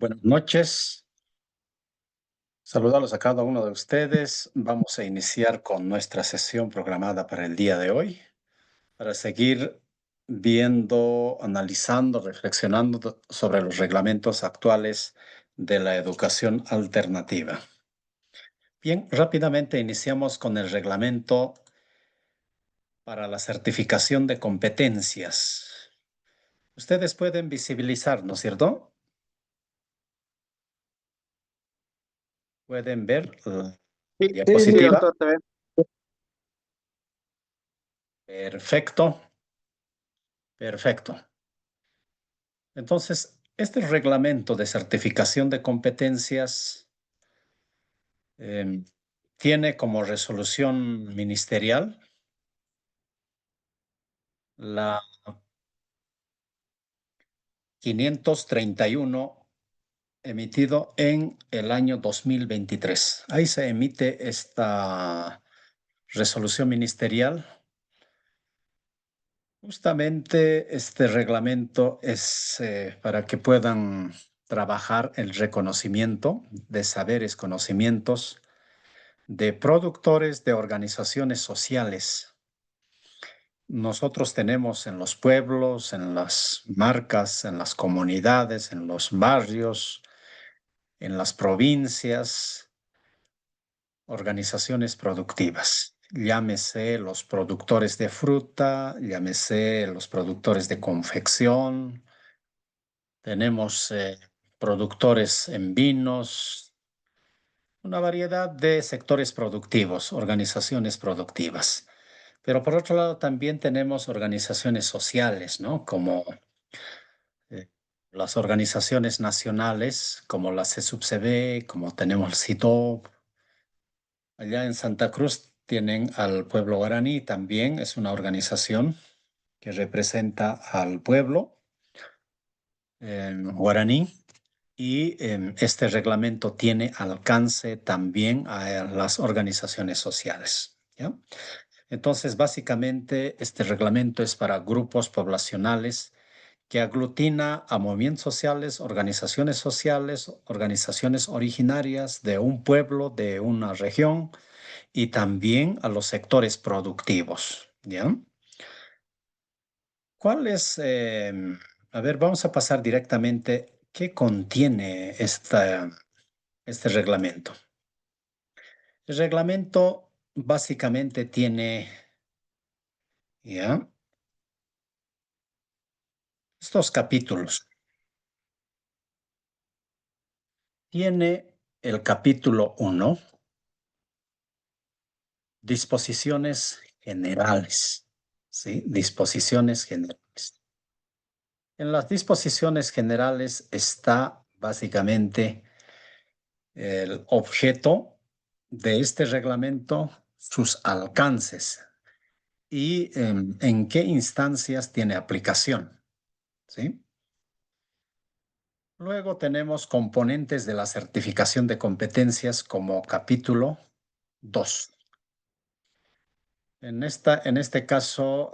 Buenas noches. Saludarlos a cada uno de ustedes. Vamos a iniciar con nuestra sesión programada para el día de hoy, para seguir viendo, analizando, reflexionando sobre los reglamentos actuales de la educación alternativa. Bien, rápidamente iniciamos con el reglamento para la certificación de competencias. Ustedes pueden visibilizar, ¿no es cierto? Pueden ver la Sí, sí, diapositiva. doctor, te ve. Perfecto, perfecto. Entonces, este reglamento de certificación de competencias eh, tiene como resolución ministerial la 531 emitido en el año 2023. Ahí se emite esta resolución ministerial. Justamente este reglamento es para que puedan trabajar el reconocimiento de saberes, conocimientos de productores de organizaciones sociales. Nosotros tenemos en los pueblos, en las marcas, en las comunidades, en los barrios, en las provincias, organizaciones productivas. Llámese los productores de fruta, llámese los productores de confección. Tenemos productores en vinos, una variedad de sectores productivos, organizaciones productivas. Pero por otro lado también tenemos organizaciones sociales, ¿no? Como eh, las organizaciones nacionales, como la CSUBCB, como tenemos el CITOB. Allá en Santa Cruz tienen al pueblo guaraní también, es una organización que representa al pueblo guaraní. Y este reglamento tiene alcance también a las organizaciones sociales, ¿ya? Entonces, básicamente, este reglamento es para grupos poblacionales que aglutina a movimientos sociales, organizaciones originarias de un pueblo, de una región y también a los sectores productivos, ¿ya? ¿Cuál es, a ver, vamos a pasar directamente, ¿qué contiene este reglamento? El reglamento básicamente tiene, ¿ya? Estos capítulos. Tiene el capítulo 1, disposiciones generales, ¿sí? Disposiciones generales. En las disposiciones generales está básicamente el objeto de este reglamento, sus alcances y en qué instancias tiene aplicación, ¿sí? Luego tenemos componentes de la certificación de competencias como capítulo 2. En este caso,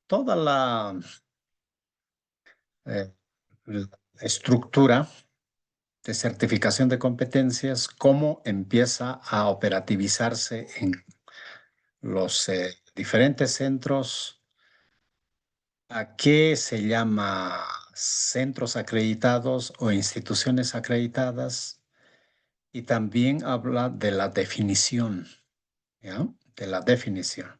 toda eh, la estructura de certificación de competencias, cómo empieza a operativizarse en los diferentes centros, a qué se llama centros acreditados o instituciones acreditadas, y también habla de la definición, ¿ya? De la definición.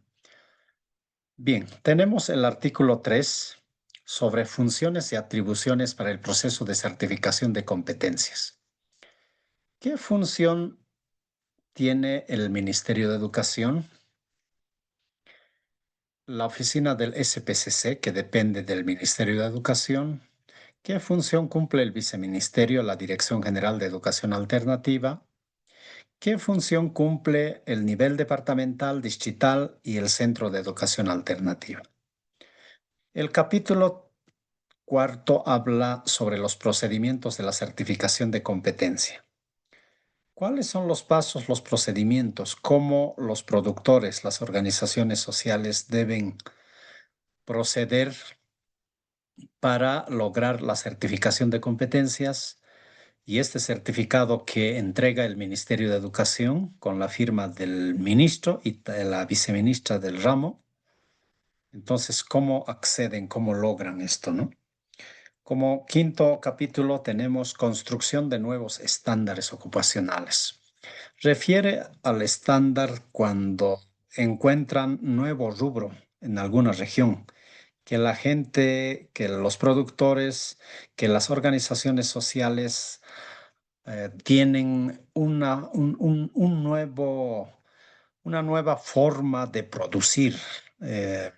Bien, tenemos el artículo 3 sobre funciones y atribuciones para el proceso de certificación de competencias. ¿Qué función tiene el Ministerio de Educación? La oficina del SPCC, que depende del Ministerio de Educación. ¿Qué función cumple el Viceministerio, la Dirección General de Educación Alternativa? ¿Qué función cumple el nivel departamental, distrital y el Centro de Educación Alternativa? El capítulo cuarto habla sobre los procedimientos de la certificación de competencia. ¿Cuáles son los pasos, los procedimientos, cómo los productores, las organizaciones sociales deben proceder para lograr la certificación de competencias y este certificado que entrega el Ministerio de Educación con la firma del ministro y de la viceministra del ramo. Entonces, ¿cómo acceden, cómo logran esto, no? Como quinto capítulo tenemos construcción de nuevos estándares ocupacionales. Refiere al estándar cuando encuentran nuevo rubro en alguna región, que la gente, que los productores, que las organizaciones sociales tienen una nueva forma de producir. eh,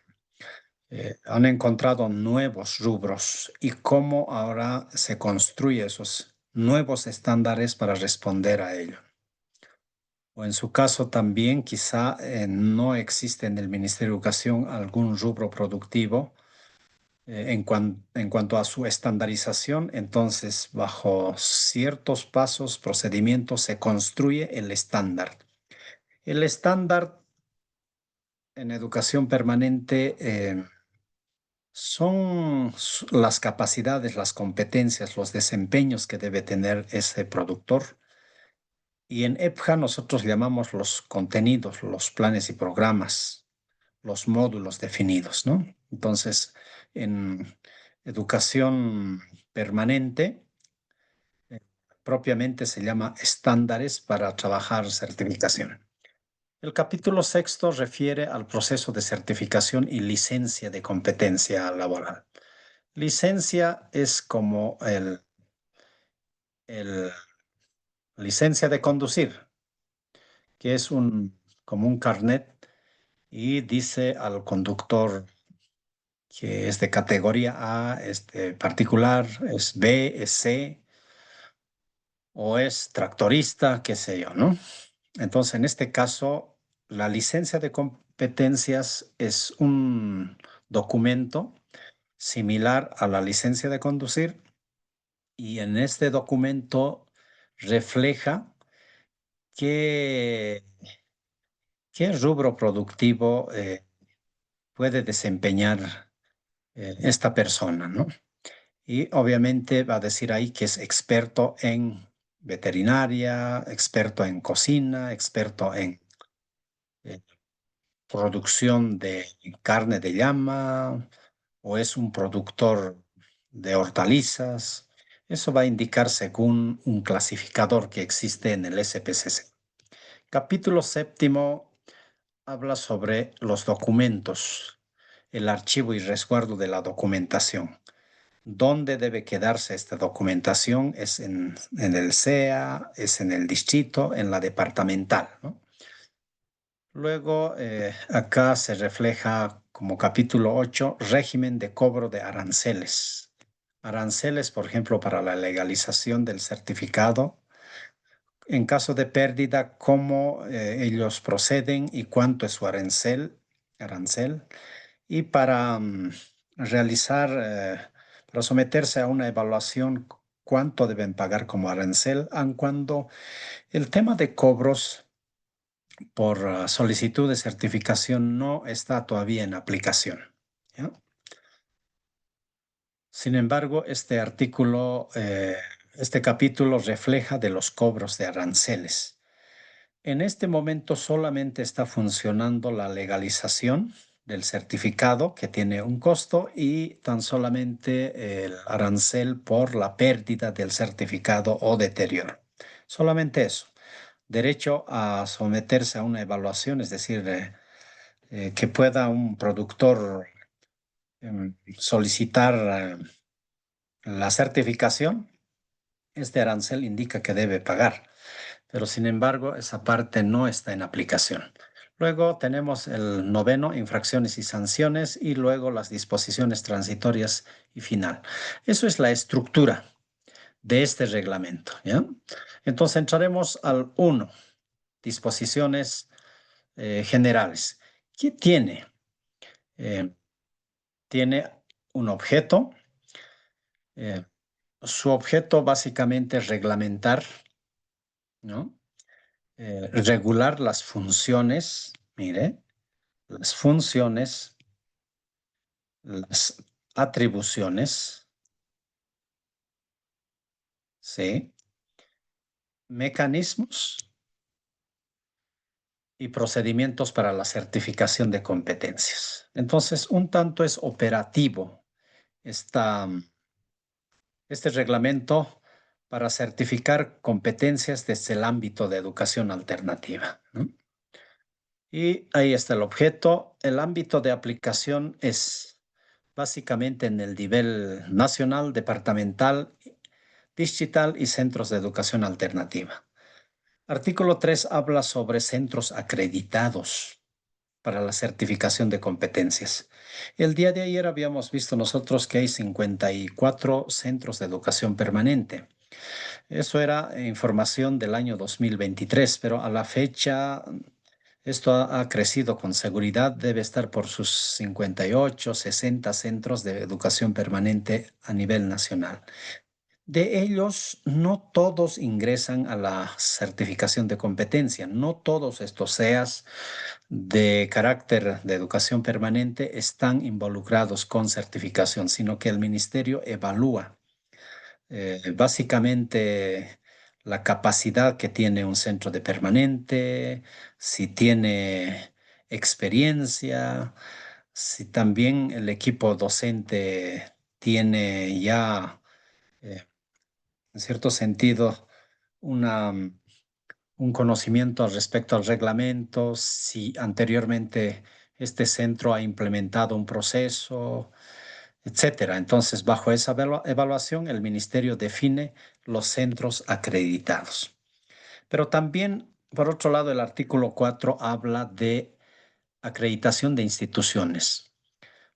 Han encontrado nuevos rubros y cómo ahora se construyen esos nuevos estándares para responder a ello. O en su caso también quizá no existe en el Ministerio de Educación algún rubro productivo en cuanto a su estandarización, entonces bajo ciertos pasos, procedimientos, se construye el estándar. El estándar en educación permanente son las capacidades, las competencias, los desempeños que debe tener ese productor. Y en EPJA nosotros llamamos los contenidos, los planes y programas, los módulos definidos, ¿no? Entonces, en educación permanente, eh, propiamente se llama estándares para trabajar certificación. El capítulo sexto refiere al proceso de certificación y licencia de competencia laboral. Licencia es como el licencia de conducir, que es como un carnet y dice al conductor que es de categoría A, es de particular, es B, es C o es tractorista, qué sé yo, ¿no? Entonces, en este caso, la licencia de competencias es un documento similar a la licencia de conducir y en este documento refleja qué, qué rubro productivo puede desempeñar esta persona, ¿no? Y obviamente va a decir ahí que es experto en veterinaria, experto en cocina, experto en eh, producción de carne de llama o es un productor de hortalizas. Eso va a indicar según un clasificador que existe en el SPCC. Capítulo séptimo habla sobre los documentos, el archivo y resguardo de la documentación. ¿Dónde debe quedarse esta documentación? Es en el CEA, es en el distrito, en la departamental, ¿no? Luego, acá se refleja como capítulo 8 régimen de cobro de aranceles. Aranceles, por ejemplo, para la legalización del certificado. En caso de pérdida, cómo ellos proceden y cuánto es su arancel. Y para realizar, para someterse a una evaluación, cuánto deben pagar como arancel, aun cuando el tema de cobros por solicitud de certificación no está todavía en aplicación, ¿ya? Sin embargo, este capítulo refleja de los cobros de aranceles. En este momento solamente está funcionando la legalización del certificado que tiene un costo y tan solamente el arancel por la pérdida del certificado o deterioro. Solamente eso. Derecho a someterse a una evaluación, es decir, que pueda un productor solicitar la certificación. Este arancel indica que debe pagar, pero sin embargo esa parte no está en aplicación. Luego tenemos el noveno, infracciones y sanciones, y luego las disposiciones transitorias y final. Eso es la estructura de este reglamento, ¿ya? Entonces entraremos al uno, disposiciones generales. ¿Qué tiene? Eh, Tiene un objeto. eh, Su objeto básicamente es reglamentar, ¿no? Regular las funciones, mire, las funciones, las atribuciones, ¿sí? Mecanismos y procedimientos para la certificación de competencias. Entonces, un tanto es operativo esta, este reglamento para certificar competencias desde el ámbito de educación alternativa, ¿no? Y ahí está el objeto. El ámbito de aplicación es básicamente en el nivel nacional, departamental, distrital y centros de educación alternativa. Artículo 3 habla sobre centros acreditados para la certificación de competencias. El día de ayer habíamos visto nosotros que hay 54 centros de educación permanente. Eso era información del año 2023, pero a la fecha esto ha crecido con seguridad, debe estar por sus 58, 60 centros de educación permanente a nivel nacional. De ellos, no todos ingresan a la certificación de competencia, no todos estos SEAs de carácter de educación permanente están involucrados con certificación, sino que el ministerio evalúa básicamente la capacidad que tiene un centro de permanente, si tiene experiencia, si también el equipo docente tiene ya, en cierto sentido, una, un conocimiento respecto al reglamento, si anteriormente este centro ha implementado un proceso, etcétera. Entonces, bajo esa evaluación, el ministerio define los centros acreditados. Pero también, por otro lado, el artículo 4 habla de acreditación de instituciones.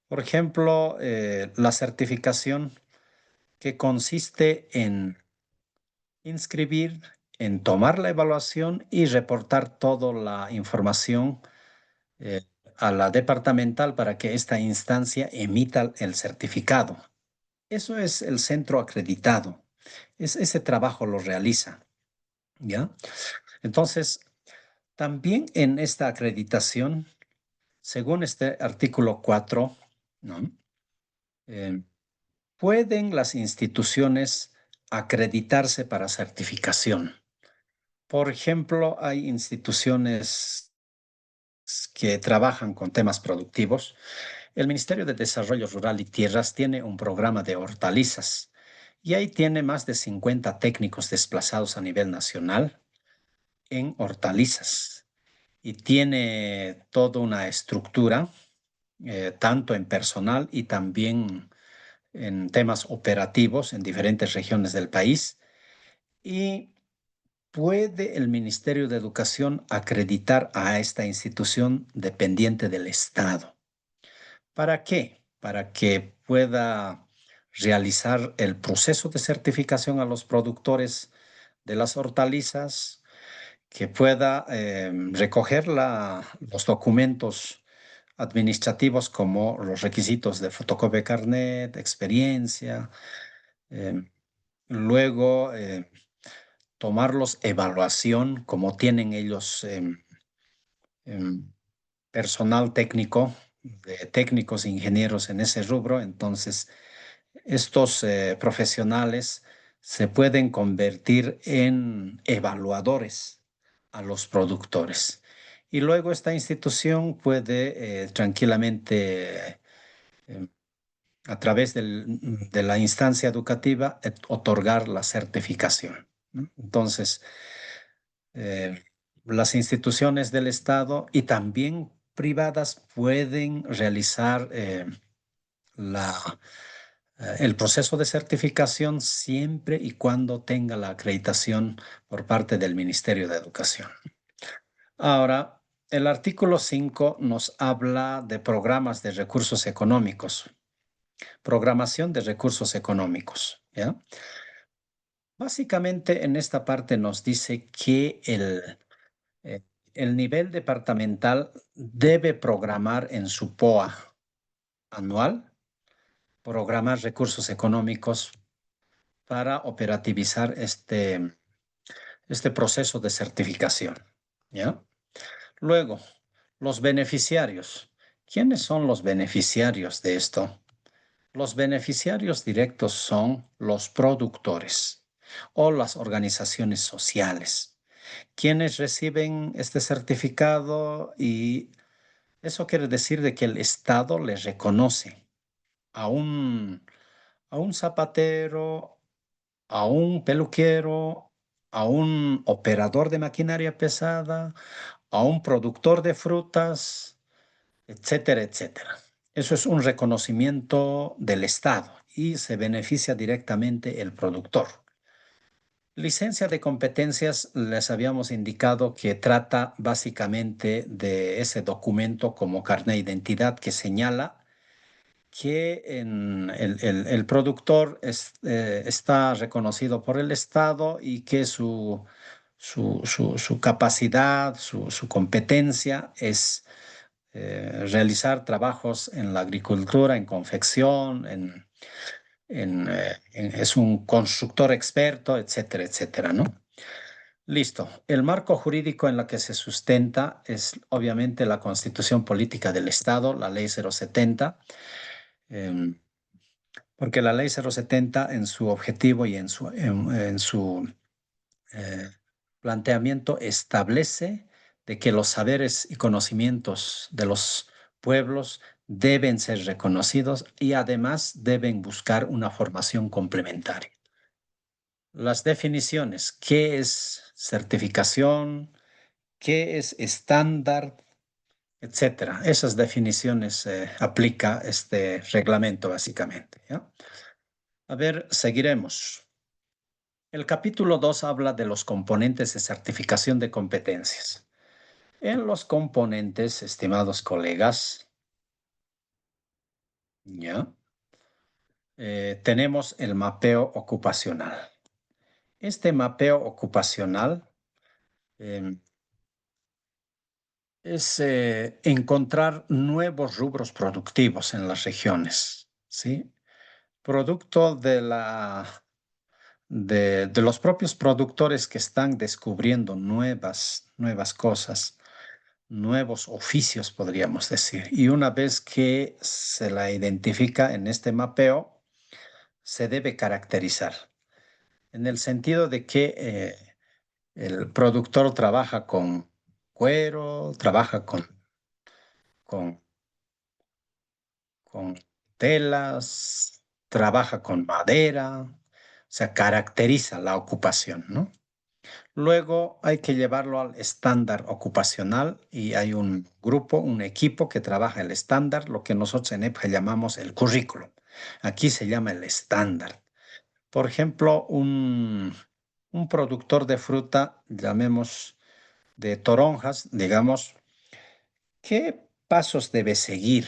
Por ejemplo, la certificación que consiste en inscribir, en tomar la evaluación y reportar toda la información eh, a la departamental para que esta instancia emita el certificado. Eso es el centro acreditado. Ese trabajo lo realiza, ¿ya? Entonces, también en esta acreditación, según este artículo 4, ¿no? Eh, pueden las instituciones acreditarse para certificación. Por ejemplo, hay instituciones que trabajan con temas productivos. El Ministerio de Desarrollo Rural y Tierras tiene un programa de hortalizas y ahí tiene más de 50 técnicos desplazados a nivel nacional en hortalizas y tiene toda una estructura, tanto en personal y también en temas operativos en diferentes regiones del país. Y ¿puede el Ministerio de Educación acreditar a esta institución dependiente del Estado? ¿Para qué? Para que pueda realizar el proceso de certificación a los productores de las hortalizas, que pueda recoger los documentos administrativos como los requisitos de fotocopia de carnet, experiencia, eh, luego tomarlos evaluación como tienen ellos em, personal técnico, de técnicos e ingenieros en ese rubro. Entonces, estos profesionales se pueden convertir en evaluadores a los productores. Y luego esta institución puede tranquilamente, eh, a través de la instancia educativa, otorgar la certificación, ¿no? Entonces, eh, las instituciones del Estado y también privadas pueden realizar el proceso de certificación siempre y cuando tenga la acreditación por parte del Ministerio de Educación. Ahora, el artículo 5 nos habla de programas de recursos económicos, programación de recursos económicos, ¿ya? Básicamente en esta parte nos dice que eh, el nivel departamental debe programar en su POA anual, programar recursos económicos para operativizar este proceso de certificación, ¿ya? Luego, los beneficiarios. ¿Quiénes son los beneficiarios de esto? Los beneficiarios directos son los productores o las organizaciones sociales, quienes reciben este certificado y eso quiere decir de que el Estado les reconoce a un zapatero, a un peluquero, a un operador de maquinaria pesada, a un productor de frutas, etcétera, etcétera. Eso es un reconocimiento del Estado y se beneficia directamente el productor. Licencia de competencias, les habíamos indicado que trata básicamente de ese documento como carnet de identidad que señala que el productor está reconocido por el Estado y que su capacidad, su competencia es realizar trabajos en la agricultura, en confección, es un constructor experto, etcétera, etcétera, ¿no? Listo. El marco jurídico en la que se sustenta es obviamente la Constitución Política del Estado, la Ley 070, em, porque la Ley 070 en su objetivo y en su eh, planteamiento establece de que los saberes y conocimientos de los pueblos deben ser reconocidos y además deben buscar una formación complementaria. Las definiciones, ¿qué es certificación? ¿Qué es estándar? Etcétera. Esas definiciones aplica este reglamento básicamente, ¿ya? A ver, seguiremos. El capítulo 2 habla de los componentes de certificación de competencias. En los componentes, estimados colegas, ya, tenemos el mapeo ocupacional. Este mapeo ocupacional em, es encontrar nuevos rubros productivos en las regiones, ¿sí? Producto de los propios productores que están descubriendo nuevas cosas, nuevos oficios, podríamos decir. Y una vez que se la identifica en este mapeo, se debe caracterizar, en el sentido de que el productor trabaja con cuero, trabaja con, con telas, trabaja con madera, o sea, caracteriza la ocupación, ¿no? Luego hay que llevarlo al estándar ocupacional y hay un grupo, un equipo que trabaja el estándar, lo que nosotros en EPJA llamamos el currículum. Aquí se llama el estándar. Por ejemplo, un productor de fruta, llamemos de toronjas, digamos, ¿qué pasos debe seguir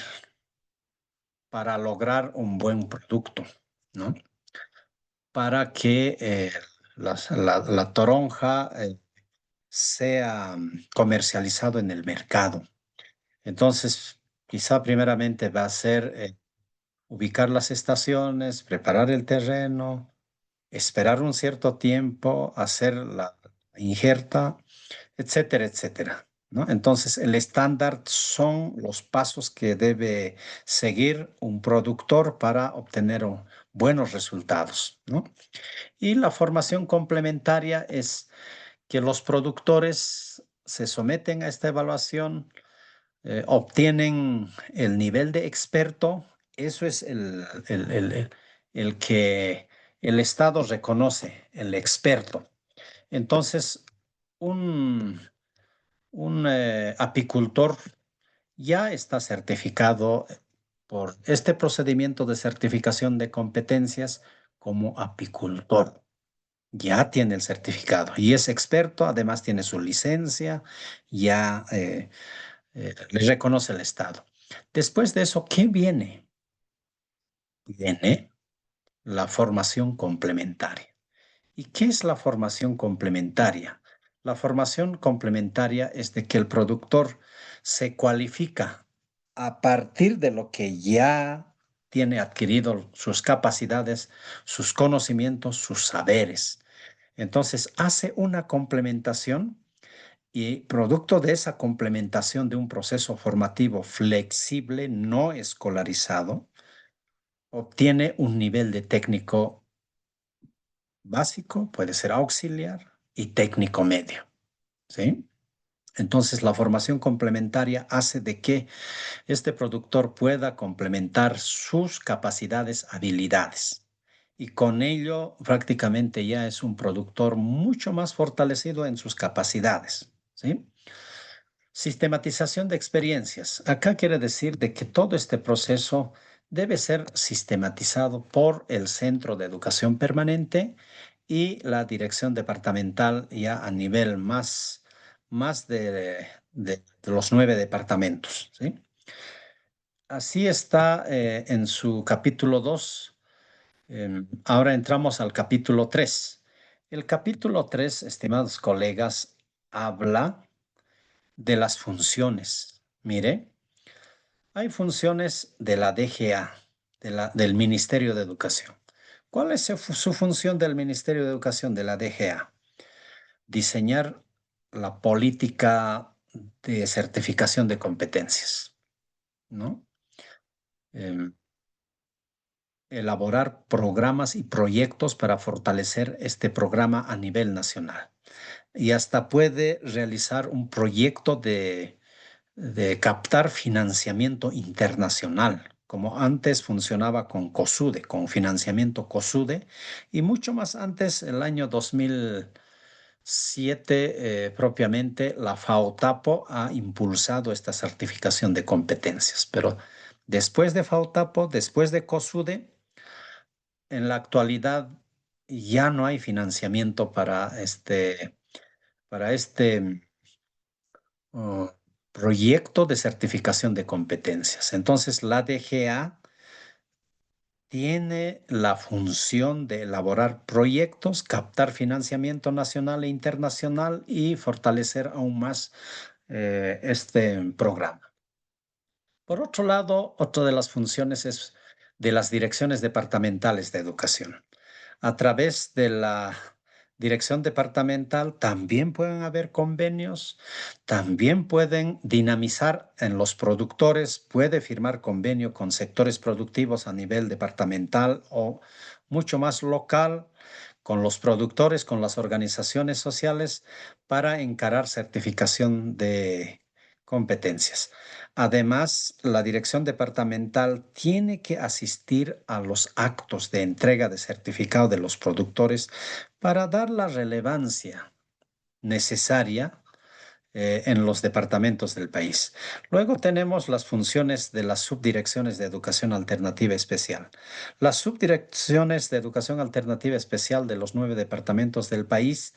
para lograr un buen producto, ¿no? Para que la toronja sea comercializado en el mercado. Entonces, quizá primeramente va a ser ubicar las estaciones, preparar el terreno, esperar un cierto tiempo, hacer la injerta, etcétera, etcétera, ¿no? Entonces, el estándar son los pasos que debe seguir un productor para obtener buenos resultados, ¿no? Y la formación complementaria es que los productores se someten a esta evaluación, obtienen el nivel de experto, eso es el que el Estado reconoce, el experto. Entonces, un, un apicultor ya está certificado por este procedimiento de certificación de competencias como apicultor. Ya tiene el certificado y es experto, además tiene su licencia, ya le reconoce el Estado. Después de eso, ¿qué viene? Viene la formación complementaria. ¿Y qué es la formación complementaria? La formación complementaria es de que el productor se cualifica a partir de lo que ya tiene adquirido, sus capacidades, sus conocimientos, sus saberes. Entonces hace una complementación y producto de esa complementación de un proceso formativo flexible, no escolarizado, obtiene un nivel de técnico básico, puede ser auxiliar y técnico medio, ¿sí? Entonces, la formación complementaria hace de que este productor pueda complementar sus capacidades, habilidades. Y con ello prácticamente ya es un productor mucho más fortalecido en sus capacidades, ¿sí? Sistematización de experiencias. Acá quiere decir de que todo este proceso debe ser sistematizado por el Centro de Educación Permanente y la dirección departamental ya a nivel más de los 9 departamentos, ¿sí? Así está en su capítulo 2. Ahora entramos al capítulo 3. El capítulo 3, estimados colegas, habla de las funciones. Mire, hay funciones de la DGA, del Ministerio de Educación. ¿Cuál es su función del Ministerio de Educación de la DGA? Diseñar la política de certificación de competencias, ¿no? Em, Elaborar programas y proyectos para fortalecer este programa a nivel nacional. Y hasta puede realizar un proyecto de captar financiamiento internacional, como antes funcionaba con COSUDE, con financiamiento COSUDE, y mucho más antes, el año 2007, propiamente, la FAOTAPO ha impulsado esta certificación de competencias. Pero después de FAOTAPO, después de COSUDE, en la actualidad ya no hay financiamiento para este uh, proyecto de certificación de competencias. Entonces, la DGA tiene la función de elaborar proyectos, captar financiamiento nacional e internacional y fortalecer aún más este programa. Por otro lado, otra de las funciones es de las direcciones departamentales de educación. A través de la dirección departamental también pueden haber convenios, también pueden dinamizar en los productores, puede firmar convenio con sectores productivos a nivel departamental o mucho más local, con los productores, con las organizaciones sociales para encarar certificación de competencias. Además, la dirección departamental tiene que asistir a los actos de entrega de certificado de los productores para dar la relevancia necesaria en los departamentos del país. Luego tenemos las funciones de las subdirecciones de educación alternativa especial. Las subdirecciones de educación alternativa especial de los 9 departamentos del país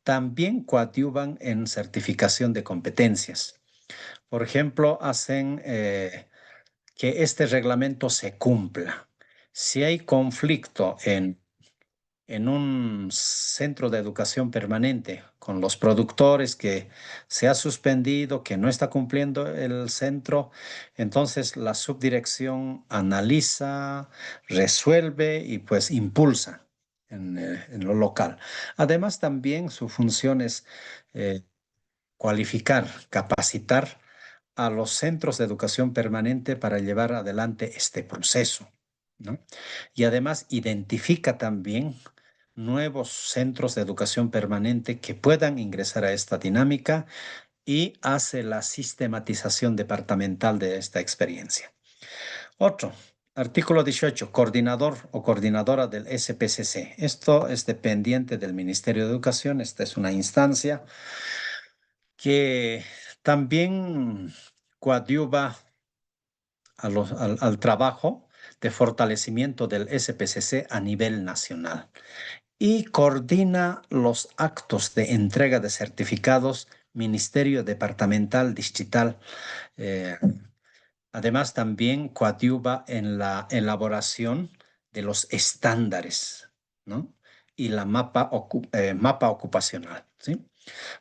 también coadyuvan en certificación de competencias. Por ejemplo, hacen que este reglamento se cumpla. Si hay conflicto en un centro de educación permanente con los productores que se ha suspendido, que no está cumpliendo el centro, entonces la subdirección analiza, resuelve y pues impulsa en lo local. Además, también su función es eh, cualificar, capacitar a los centros de educación permanente para llevar adelante este proceso, ¿no? Y además identifica también nuevos centros de educación permanente que puedan ingresar a esta dinámica y hace la sistematización departamental de esta experiencia. Otro, artículo 18, coordinador o coordinadora del SPCC. Esto es dependiente del Ministerio de Educación. Esta es una instancia que también coadyuva al trabajo de fortalecimiento del SPCC a nivel nacional y coordina los actos de entrega de certificados Ministerio Departamental Distrital. eh, Además, también coadyuva en la elaboración de los estándares, ¿no? Y la mapa ocupacional, ¿sí?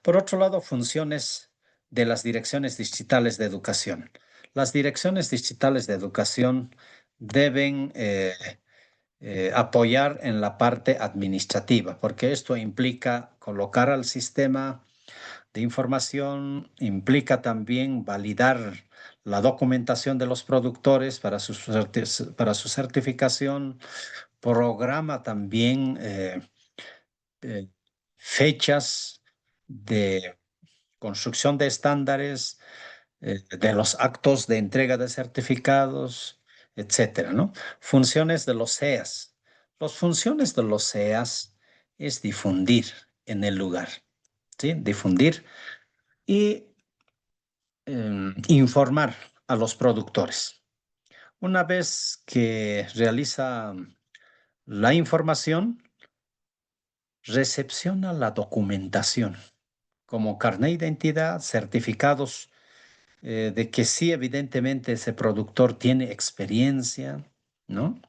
Por otro lado, funciones de las direcciones distritales de educación. Las direcciones distritales de educación deben apoyar en la parte administrativa, porque esto implica colocar al sistema de información, implica también validar la documentación de los productores para su certificación, programa también eh, fechas de construcción de estándares, de los actos de entrega de certificados, etcétera, ¿no? Funciones de los CEAs. Las funciones de los CEAs es difundir en el lugar, ¿sí? Difundir y informar a los productores. Una vez que realiza la información, recepciona la documentación como carnet de identidad, certificados de que sí, evidentemente ese productor tiene experiencia, ¿no?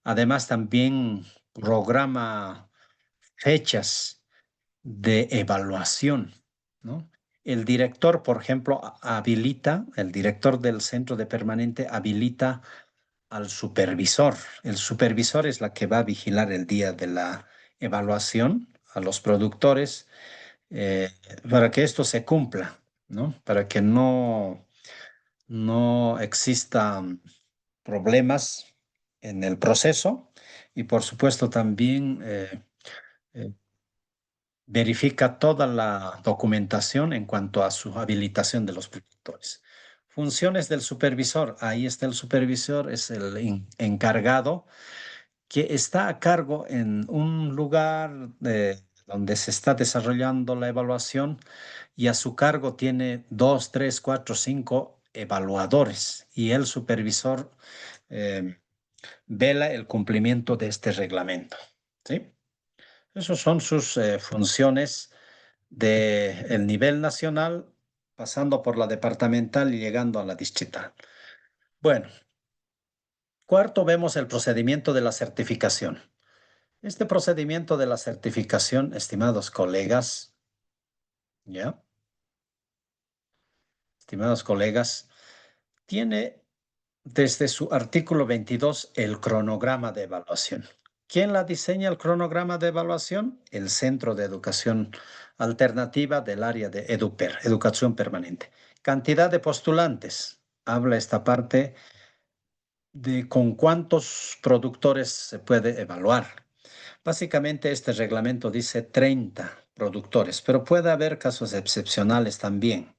Además, también programa fechas de evaluación, ¿no? El director, por ejemplo, el director del centro de permanente habilita al supervisor. El supervisor es la que va a vigilar el día de la evaluación a los productores eh, para que esto se cumpla, ¿no? Para que no existan problemas en el proceso y por supuesto también eh, verifica toda la documentación en cuanto a su habilitación de los productores. Funciones del supervisor. Ahí está el supervisor, es el encargado que está a cargo en un lugar donde se está desarrollando la evaluación y a su cargo tiene dos, tres, cuatro, cinco evaluadores y el supervisor eh, vela el cumplimiento de este reglamento. ¿Sí? Esas son sus funciones del nivel nacional, pasando por la departamental y llegando a la distrital. Bueno, cuarto, vemos el procedimiento de la certificación. Este procedimiento de la certificación, estimados colegas, ¿ya? Estimados colegas, tiene desde su artículo 22 el cronograma de evaluación. ¿Quién la diseña el cronograma de evaluación? El Centro de Educación Alternativa del área de EduPer, Educación Permanente. Cantidad de postulantes. Habla esta parte de con cuántos productores se puede evaluar. Básicamente este reglamento dice 30 productores, pero puede haber casos excepcionales también,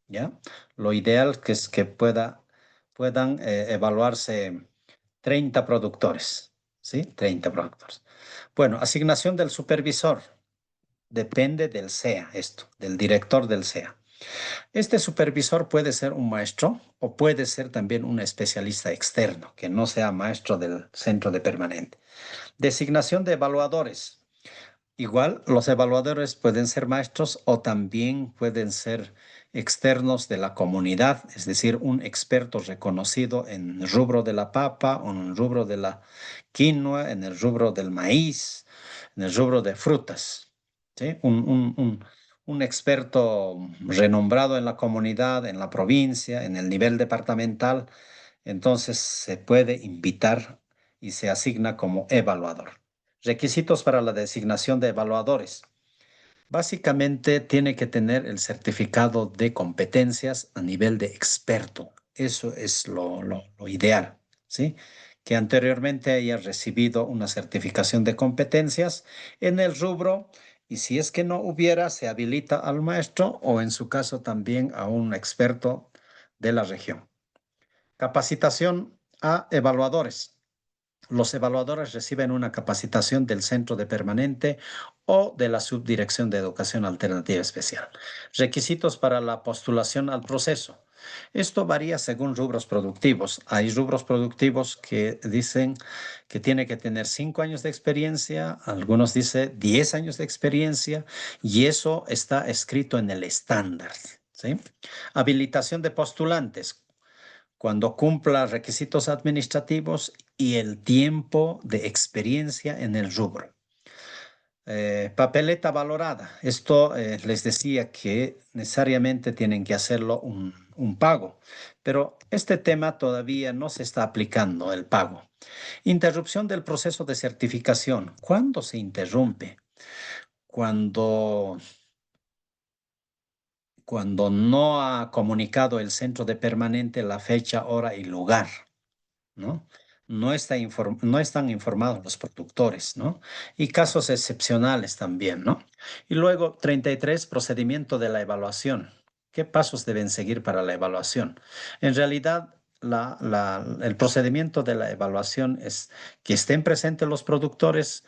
¿ya? Lo ideal que es que puedan evaluarse 30 productores, ¿sí? 30 productores. Bueno, asignación del supervisor. Depende del SEA, esto, del director del SEA. Este supervisor puede ser un maestro o puede ser también un especialista externo, que no sea maestro del centro de permanente. Designación de evaluadores. Igual, los evaluadores pueden ser maestros o también pueden ser externos de la comunidad, es decir, un experto reconocido en el rubro de la papa, o en el rubro de la quinoa, en el rubro del maíz, en el rubro de frutas. ¿Sí? Un experto renombrado en la comunidad, en la provincia, en el nivel departamental, entonces se puede invitar y se asigna como evaluador. Requisitos para la designación de evaluadores. Básicamente tiene que tener el certificado de competencias a nivel de experto. Eso es lo ideal, ¿sí? Que anteriormente haya recibido una certificación de competencias en el rubro y si es que no hubiera, se habilita al maestro o en su caso también a un experto de la región. Capacitación a evaluadores. Los evaluadores reciben una capacitación del centro de permanente o de la Subdirección de Educación Alternativa Especial. Requisitos para la postulación al proceso. Esto varía según rubros productivos. Hay rubros productivos que dicen que tiene que tener 5 años de experiencia, algunos dicen 10 años de experiencia y eso está escrito en el estándar. ¿Sí? Habilitación de postulantes cuando cumpla requisitos administrativos y el tiempo de experiencia en el rubro. Papeleta valorada. Esto les decía que necesariamente tienen que hacerlo un pago, pero este tema todavía no se está aplicando, el pago. Interrupción del proceso de certificación. ¿Cuándo se interrumpe? Cuando cuando no ha comunicado el centro de permanente la fecha, hora y lugar, ¿no? No están informados los productores, ¿no? Y casos excepcionales también, ¿no? Y luego, 33, procedimiento de la evaluación. ¿Qué pasos deben seguir para la evaluación? En realidad, el procedimiento de la evaluación es que estén presentes los productores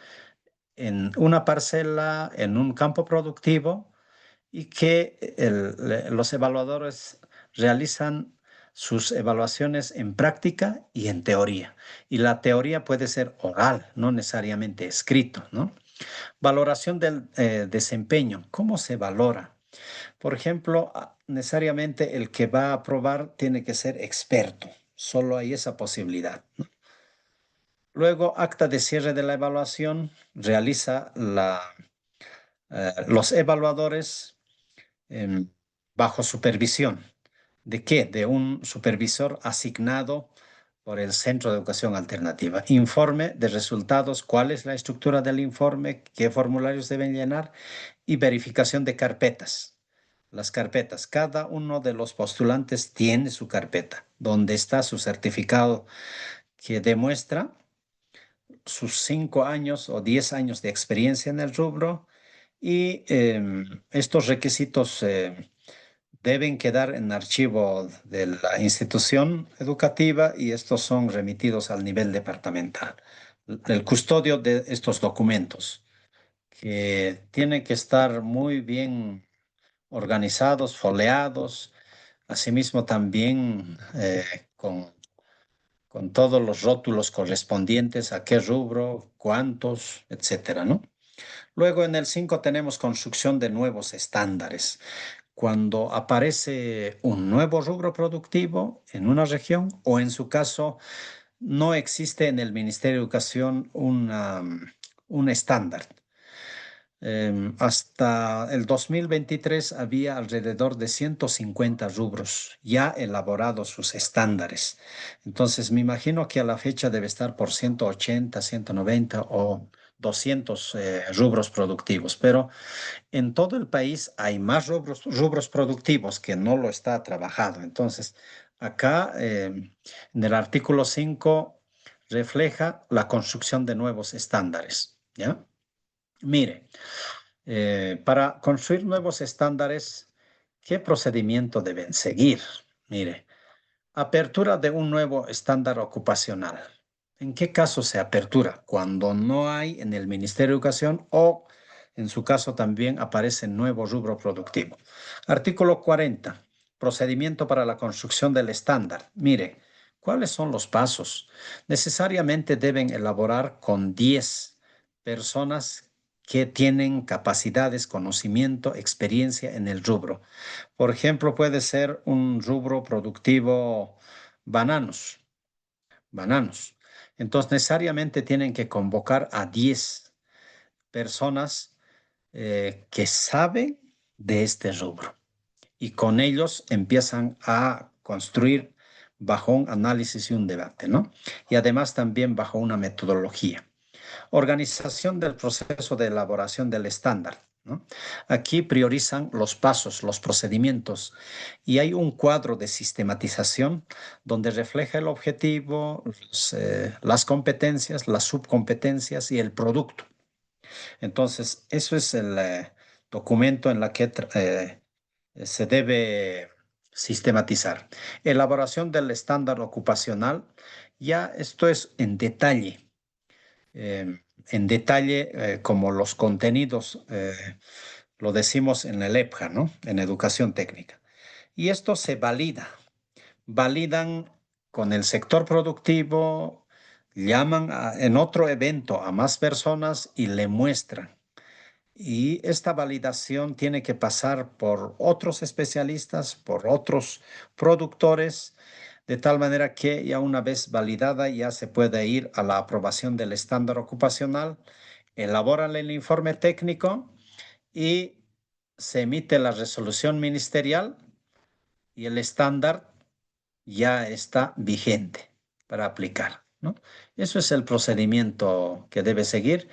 en una parcela, en un campo productivo, y que los evaluadores realizan sus evaluaciones en práctica y en teoría. Y la teoría puede ser oral, no necesariamente escrito, ¿no? Valoración del desempeño. ¿Cómo se valora? Por ejemplo, necesariamente el que va a aprobar tiene que ser experto. Solo hay esa posibilidad, ¿no? Luego, acta de cierre de la evaluación. Realiza los evaluadores em, bajo supervisión. ¿De qué? De un supervisor asignado por el Centro de Educación Alternativa. Informe de resultados, cuál es la estructura del informe, qué formularios deben llenar y verificación de carpetas. Las carpetas, cada uno de los postulantes tiene su carpeta, donde está su certificado que demuestra sus 5 años o 10 años de experiencia en el rubro y estos requisitos deben quedar en archivo de la institución educativa y estos son remitidos al nivel departamental. El custodio de estos documentos, que tienen que estar muy bien organizados, foliados, asimismo también con todos los rótulos correspondientes a qué rubro, cuántos, etcétera, ¿no? Luego en el 5 tenemos construcción de nuevos estándares. Cuando aparece un nuevo rubro productivo en una región o en su caso no existe en el Ministerio de Educación un estándar. Hasta el 2023 había alrededor de 150 rubros ya elaborados sus estándares. Entonces me imagino que a la fecha debe estar por 180, 190 o 200 rubros productivos, pero en todo el país hay más rubros productivos que no lo está trabajado. Entonces, acá en el artículo 5 refleja la construcción de nuevos estándares, ¿ya? Mire, para construir nuevos estándares, ¿qué procedimiento deben seguir? Mire, apertura de un nuevo estándar ocupacional. ¿En qué caso se apertura? Cuando no hay en el Ministerio de Educación o en su caso también aparece nuevo rubro productivo. Artículo 40. Procedimiento para la construcción del estándar. Mire, ¿cuáles son los pasos? Necesariamente deben elaborar con 10 personas que tienen capacidades, conocimiento, experiencia en el rubro. Por ejemplo, puede ser un rubro productivo bananos, bananos. Entonces, necesariamente tienen que convocar a 10 personas que saben de este rubro y con ellos empiezan a construir bajo un análisis y un debate, ¿no? Y además también bajo una metodología. Organización del proceso de elaboración del estándar, ¿no? Aquí priorizan los pasos, los procedimientos y hay un cuadro de sistematización donde refleja el objetivo, las competencias, las subcompetencias y el producto. Entonces, eso es el documento en la que se debe sistematizar. Elaboración del estándar ocupacional, ya esto es en detalle como los contenidos, lo decimos en el EPJA, ¿no? En educación técnica. Y esto se validan con el sector productivo, llaman en otro evento a más personas y le muestran. Y esta validación tiene que pasar por otros especialistas, por otros productores, de tal manera que ya una vez validada ya se puede ir a la aprobación del estándar ocupacional, elaboran el informe técnico y se emite la resolución ministerial y el estándar ya está vigente para aplicar, ¿no? Eso es el procedimiento que debe seguir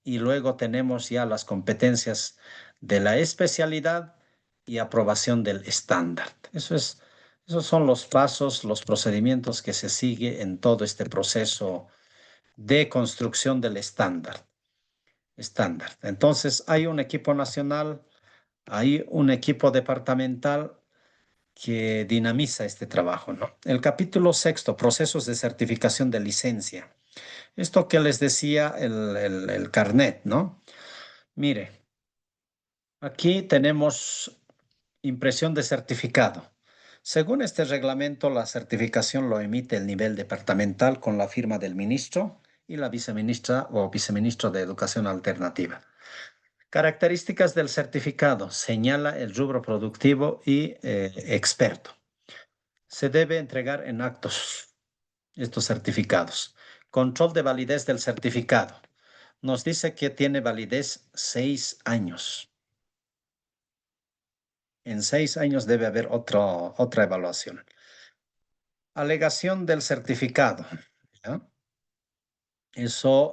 y luego tenemos ya las competencias de la especialidad y aprobación del estándar. Esos son los pasos, los procedimientos que se sigue en todo este proceso de construcción del estándar. Entonces, hay un equipo nacional, hay un equipo departamental que dinamiza este trabajo, ¿no? El capítulo sexto, procesos de certificación de licencia. Esto que les decía el carnet, ¿no? Mire, aquí tenemos impresión de certificado. Según este reglamento, la certificación lo emite el nivel departamental con la firma del ministro y la viceministra o viceministro de Educación Alternativa. Características del certificado. Señala el rubro productivo y experto. Se debe entregar en actos estos certificados. Control de validez del certificado. Nos dice que tiene validez 6 años. En 6 años debe haber otra evaluación. Alegación del certificado. ¿Ya? Eso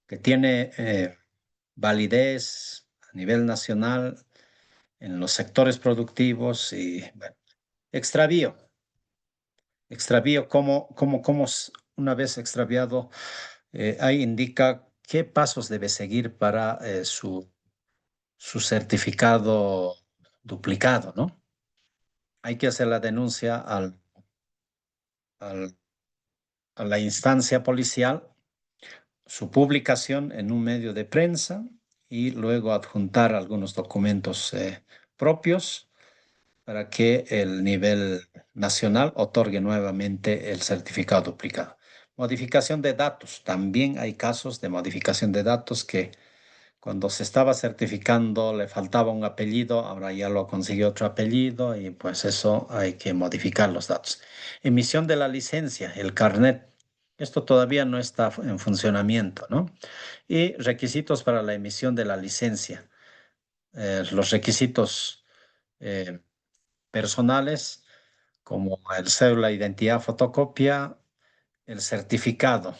que tiene validez a nivel nacional en los sectores productivos y bueno, extravío. Extravío, una vez extraviado, ahí indica qué pasos debe seguir para su certificado duplicado, ¿no? Hay que hacer la denuncia al- a la instancia policial, su publicación en un medio de prensa y luego adjuntar algunos documentos propios para que el nivel nacional otorgue nuevamente el certificado duplicado. Modificación de datos. También hay casos de modificación de datos que cuando se estaba certificando le faltaba un apellido, ahora ya lo consiguió otro apellido y pues eso hay que modificar los datos. Emisión de la licencia, el carnet. Esto todavía no está en funcionamiento, ¿no? Y requisitos para la emisión de la licencia. Los requisitos eh, personales como el cédula de identidad fotocopia, el certificado,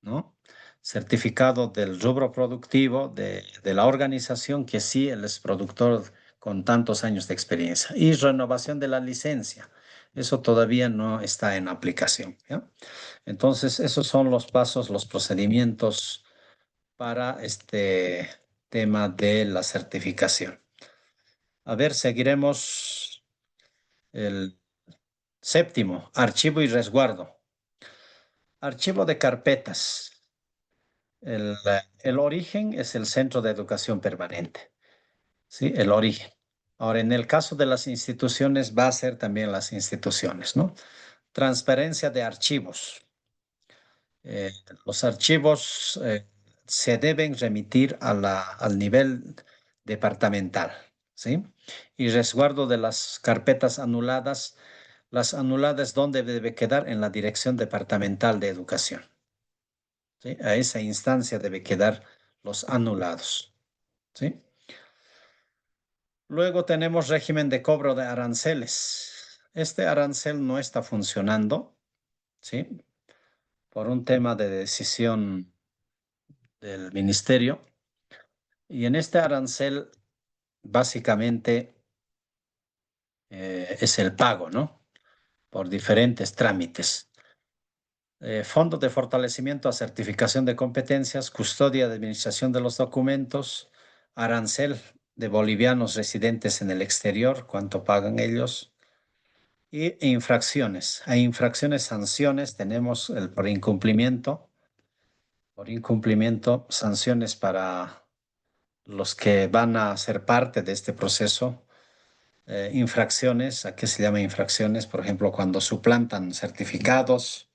¿no? Certificado del rubro productivo de la organización que sí, él es productor con tantos años de experiencia. Y renovación de la licencia. Eso todavía no está en aplicación, ¿ya? Entonces, esos son los pasos, los procedimientos para este tema de la certificación. A ver, seguiremos el séptimo, archivo y resguardo. Archivo de carpetas. El origen es el Centro de Educación Permanente, ¿sí? El origen. Ahora, en el caso de las instituciones, va a ser también las instituciones, ¿no? Transferencia de archivos. Eh, los archivos se deben remitir al nivel departamental, ¿sí? Y resguardo de las carpetas anuladas. Las anuladas, ¿dónde debe quedar? En la Dirección Departamental de Educación. ¿Sí? A esa instancia debe quedar los anulados. ¿Sí? Luego tenemos régimen de cobro de aranceles. Este arancel no está funcionando, ¿sí? Por un tema de decisión del ministerio. Y en este arancel, básicamente, es el pago, ¿no? Por diferentes trámites. Fondo de fortalecimiento a certificación de competencias, custodia de administración de los documentos, arancel de bolivianos residentes en el exterior, cuánto pagan ellos, y infracciones. Hay infracciones, sanciones, tenemos el por incumplimiento, sanciones para los que van a ser parte de este proceso. Infracciones, ¿a qué se llama infracciones? Por ejemplo, cuando suplantan certificados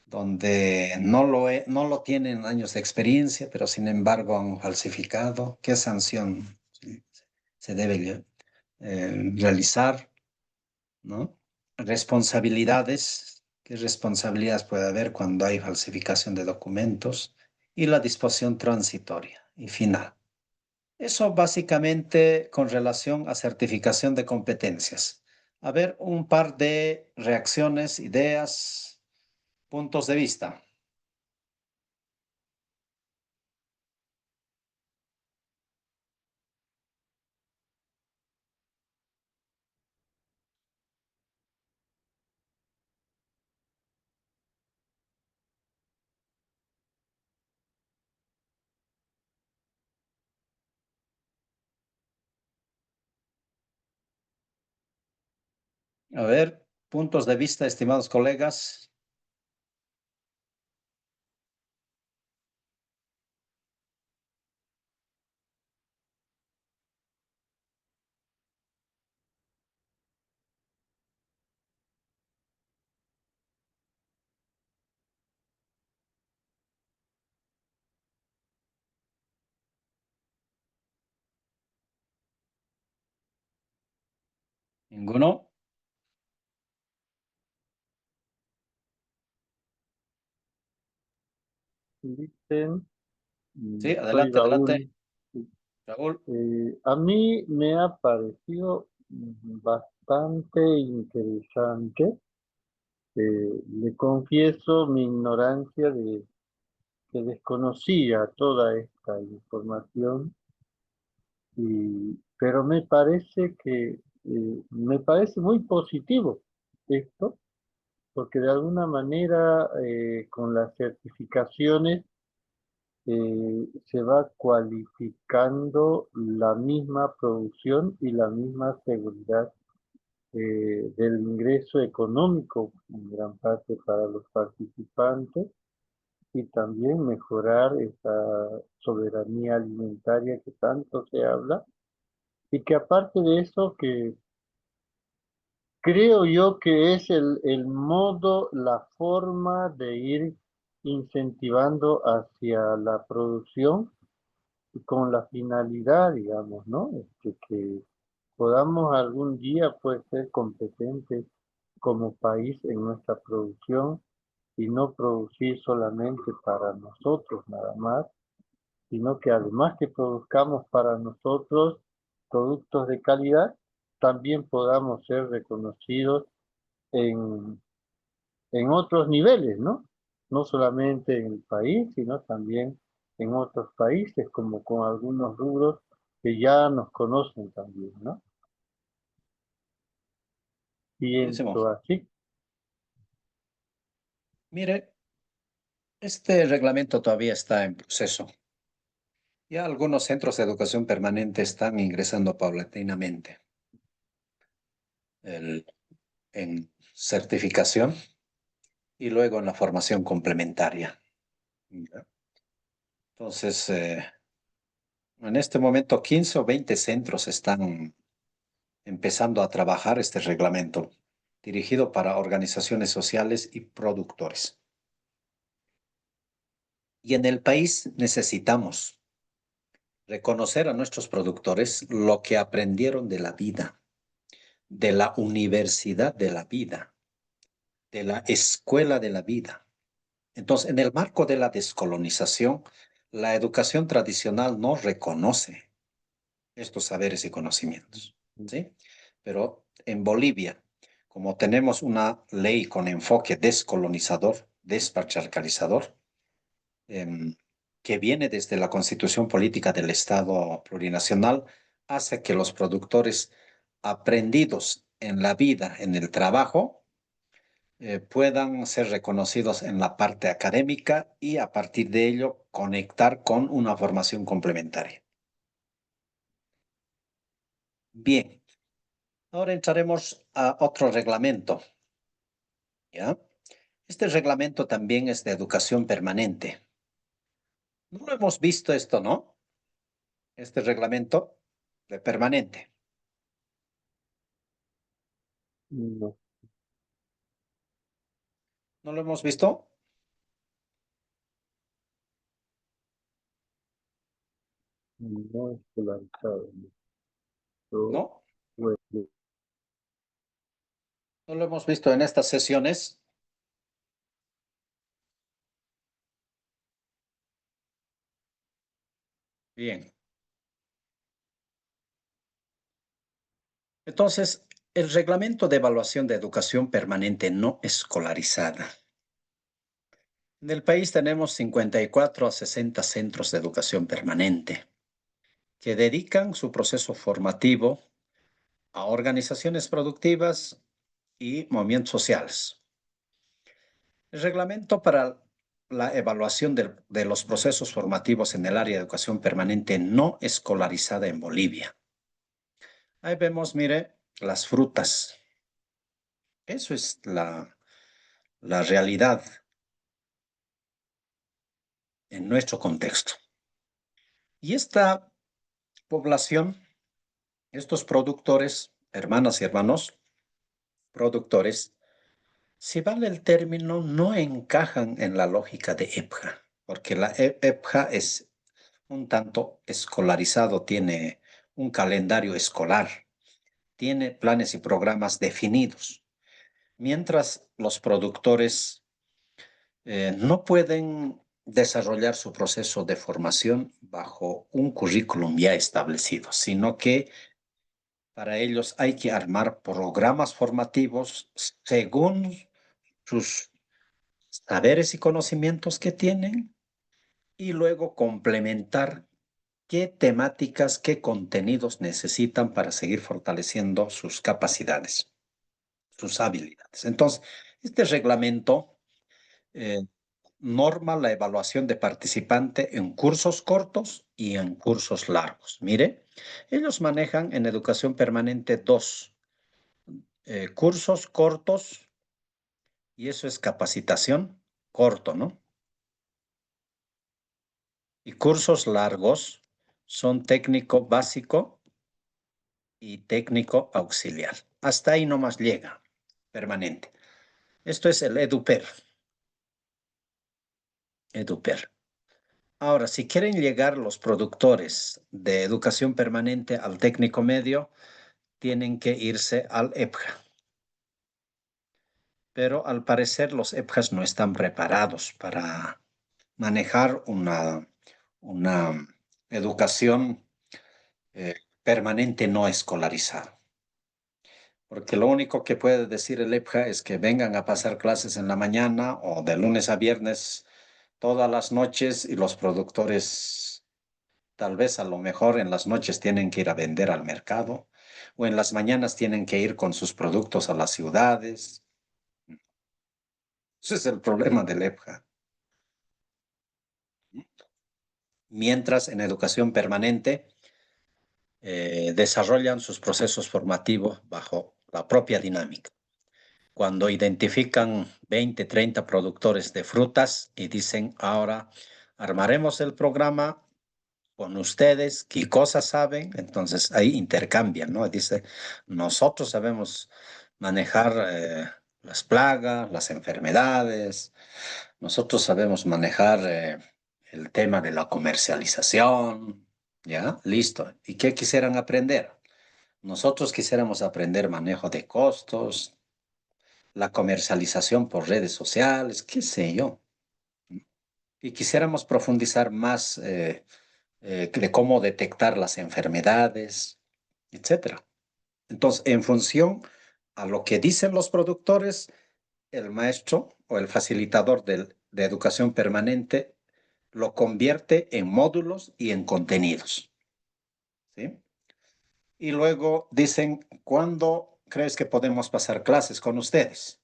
donde no lo tienen años de experiencia, pero sin embargo han falsificado. ¿Qué sanción se debe realizar? ¿No? Responsabilidades. ¿Qué responsabilidades puede haber cuando hay falsificación de documentos? Y la disposición transitoria y final. Eso básicamente con relación a certificación de competencias. A ver, un par de reacciones, ideas, puntos de vista. A ver, puntos de vista, estimados colegas. ¿Ninguno? Dicen, Sí, soy adelante, adelante, Raúl. Raúl. A mí me ha parecido bastante interesante. Le confieso mi ignorancia de que desconocía toda esta información, pero me parece muy positivo esto, porque de alguna manera con las certificaciones se va cualificando la misma producción y la misma seguridad del ingreso económico en gran parte para los participantes y también mejorar esa soberanía alimentaria que tanto se habla y que aparte de eso que creo yo que es el modo, la forma de ir incentivando hacia la producción y con la finalidad, digamos, ¿no? Que podamos algún día pues ser competentes como país en nuestra producción y no producir solamente para nosotros nada más, sino que además que produzcamos para nosotros productos de calidad, también podamos ser reconocidos en, en otros niveles, ¿no? No solamente en el país, sino también en otros países, como con algunos rubros que ya nos conocen también, ¿no? Buenísimo. Pienso así. Mire, este reglamento todavía está en proceso. Ya algunos centros de educación permanente están ingresando paulatinamente en certificación y luego en la formación complementaria. ¿Ya? Entonces, en este momento 15 o 20 centros están empezando a trabajar este reglamento, dirigido para organizaciones sociales y productores. Y en el país necesitamos reconocer a nuestros productores lo que aprendieron de la vida, de la universidad de la vida, de la escuela de la vida. Entonces, en el marco de la descolonización, la educación tradicional no reconoce estos saberes y conocimientos, ¿sí? Pero en Bolivia, como tenemos una ley con enfoque descolonizador, despatriarcalizador, eh, que viene desde la Constitución Política del Estado Plurinacional, hace que los productores aprendidos en la vida, en el trabajo, puedan ser reconocidos en la parte académica y a partir de ello conectar con una formación complementaria. Bien, ahora entraremos a otro reglamento, ¿ya? Este reglamento también es de educación permanente. No lo hemos visto esto, ¿no? Este reglamento de permanente. No, ¿No lo hemos visto? no escolarizado. No. ¿No? Pues, ¿No lo hemos visto en estas sesiones? Bien. Entonces, el reglamento de evaluación de educación permanente no escolarizada. En el país tenemos 54 a 60 centros de educación permanente que dedican su proceso formativo a organizaciones productivas y movimientos sociales. El reglamento para la evaluación de los procesos formativos en el área de educación permanente no escolarizada en Bolivia. Ahí vemos, mire, las frutas. Eso es la realidad en nuestro contexto. Y esta población, estos productores, hermanas y hermanos, productores, si vale el término, no encajan en la lógica de EPJA, porque la EPJA es un tanto escolarizado, tiene un calendario escolar, tiene planes y programas definidos, mientras los productores no pueden desarrollar su proceso de formación bajo un currículum ya establecido, sino que para ellos hay que armar programas formativos según sus saberes y conocimientos que tienen y luego complementar qué temáticas, qué contenidos necesitan para seguir fortaleciendo sus capacidades, sus habilidades. Entonces, este reglamento eh, norma la evaluación de participante en cursos cortos y en cursos largos. Mire, ellos manejan en educación permanente dos cursos cortos, y eso es capacitación corto, ¿no? Y cursos largos son técnico básico y técnico auxiliar. Hasta ahí nomás llega, permanente. Esto es el EduPer. EduPer. Ahora, si quieren llegar los productores de educación permanente al técnico medio, tienen que irse al EPJA. Pero al parecer los EPJAs no están preparados para manejar una educación permanente no escolarizada. Porque lo único que puede decir el EPJA es que vengan a pasar clases en la mañana o de lunes a viernes todas las noches y los productores tal vez a lo mejor en las noches tienen que ir a vender al mercado o en las mañanas tienen que ir con sus productos a las ciudades. Ese es el problema del EPJA. Mientras en educación permanente desarrollan sus procesos formativos bajo la propia dinámica. Cuando identifican 20, 30 productores de frutas y dicen, ahora armaremos el programa con ustedes, qué cosas saben, entonces ahí intercambian, ¿no? Dice, nosotros sabemos manejar las plagas, las enfermedades, nosotros sabemos manejar el tema de la comercialización, ¿ya? Listo. ¿Y qué quisieran aprender? Nosotros quisiéramos aprender manejo de costos, la comercialización por redes sociales, qué sé yo. Y quisiéramos profundizar más de cómo detectar las enfermedades, etcétera. Entonces, en función a lo que dicen los productores, el maestro o el facilitador de educación permanente lo convierte en módulos y en contenidos, ¿sí? Y luego dicen, ¿cuándo crees que podemos pasar clases con ustedes?